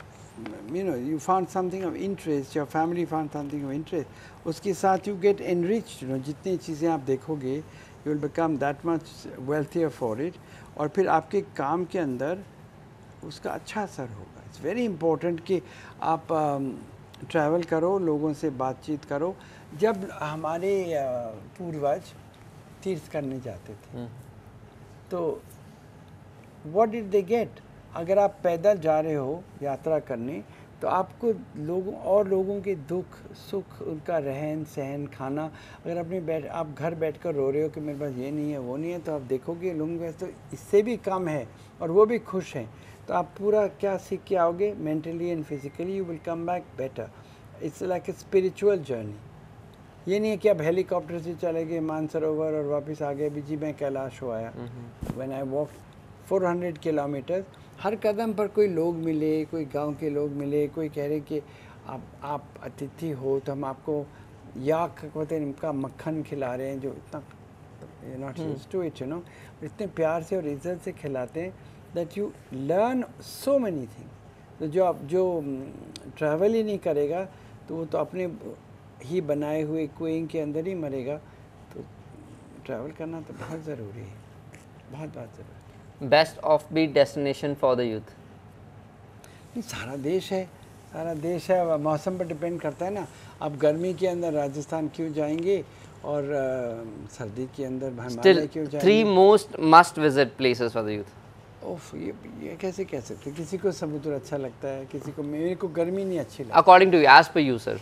you know you found something of interest, your family found something of interest, उसके साथ you get enriched. You know, जितनी चीज़ें आप देखोगे you will become that much wealthier for it, और फिर आपके काम के अंदर उसका अच्छा असर होगा। इट्स वेरी इम्पोर्टेंट कि आप ट्रैवल करो, लोगों से बातचीत करो। जब हमारे पूर्वज तीर्थ करने जाते थे तो व्हाट डिड दे गेट? अगर आप पैदल जा रहे हो यात्रा करने, तो आपको लोगों के दुख सुख, उनका रहन सहन, खाना, अगर आप घर बैठकर रो रहे हो कि मेरे पास ये नहीं है वो नहीं है, तो आप देखोगे लोगों के तो इससे भी कम है और वो भी खुश हैं। तो आप पूरा क्या सीख के आओगे? Mentally and physically you will come back better. It's like a spiritual journey. ये नहीं है कि आप हेलीकॉप्टर से चले गए मानसरोवर और वापस आ गए भी जी मैं कैलाश हो आया। व्हेन आई वॉक 400 किलोमीटर, हर कदम पर कोई लोग मिले, कोई गांव के लोग मिले, कोई कह रहे कि आप अतिथि हो तो हम आपको याक कहते हैं इनका मक्खन खिला रहे हैं, जो इतना not used to it, you know, इतने प्यार से और इज्जत से खिलाते हैं that you learn so many thing. तो जो ट्रैवल ही नहीं करेगा तो वो तो अपने ही बनाए हुए कुएं के अंदर ही मरेगा। तो ट्रैवल करना तो बहुत ज़रूरी है, बहुत ज़रूरी। Best offbeat destination for the youth? सारा देश है, मौसम पर डिपेंड करता है ना। आप गर्मी के अंदर राजस्थान क्यों जाएंगे और सर्दी के अंदर हिमालय क्यों जाएंगे? 3 most must visit places for the youth. ओफ, ये कैसे कह सकते? किसी को समुद्र अच्छा लगता है, किसी को, मेरे को गर्मी नहीं अच्छी लगती। According to you, as per you, sir.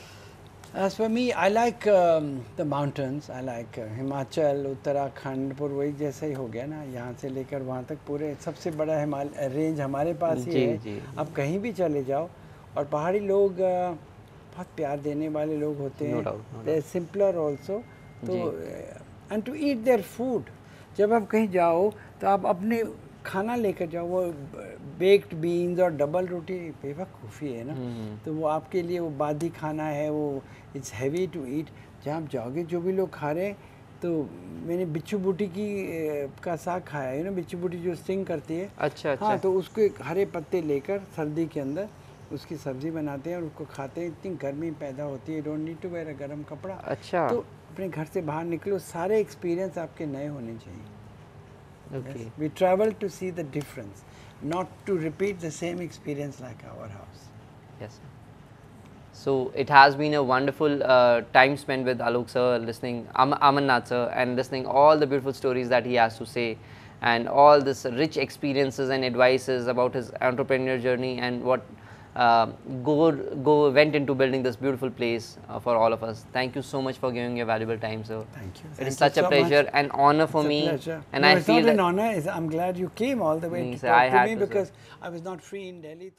As for me, I like the mountains. I like Himachal, Uttarakhand, पर वही जैसा ही हो गया ना, यहाँ से लेकर वहाँ तक पूरे सबसे बड़ा हिमालय रेंज हमारे पास ही है। आप कहीं भी चले जाओ, और पहाड़ी लोग बहुत प्यार देने वाले लोग होते हैं। They are simpler also. तो and to eat their food. जब आप कहीं जाओ तो आप अपने खाना लेकर जाओ। वो बेक्ड बीन्स और डबल रोटी बेवकूफ़ी है ना। तो वो आपके लिए वो बादी खाना है, वो इट्स हैवी टू ईट। जहाँ आप जाओगे जो भी लोग खा रहे हैं, तो मैंने बिच्छू बूटी का साग खाया है ना, बिच्छू बूटी जो स्टिंग करती है। अच्छा। हाँ, तो उसके हरे पत्ते लेकर सर्दी के अंदर उसकी सब्ज़ी बनाते हैं और उसको खाते हैं। इतनी गर्मी पैदा होती है, डोंट नीड टू वेयर अ गर्म कपड़ा। अच्छा। तो अपने घर से बाहर निकलो, सारे एक्सपीरियंस आपके नए होने चाहिए। Okay. Yes. We travel to see the difference, not to repeat the same experience like our house. Yes. So it has been a wonderful time spent with Alok sir, listening Amarnath sir, and listening all the beautiful stories that he has to say, and all this rich experiences and advices about his entrepreneur journey and what went into building this beautiful place for all of us. Thank you so much for giving your valuable time, sir. Thank you. It is such a pleasure and honor for me. Pleasure. And no, I it's feel not an honor. I'm glad you came all the way to talk to me, because I was not free in Delhi.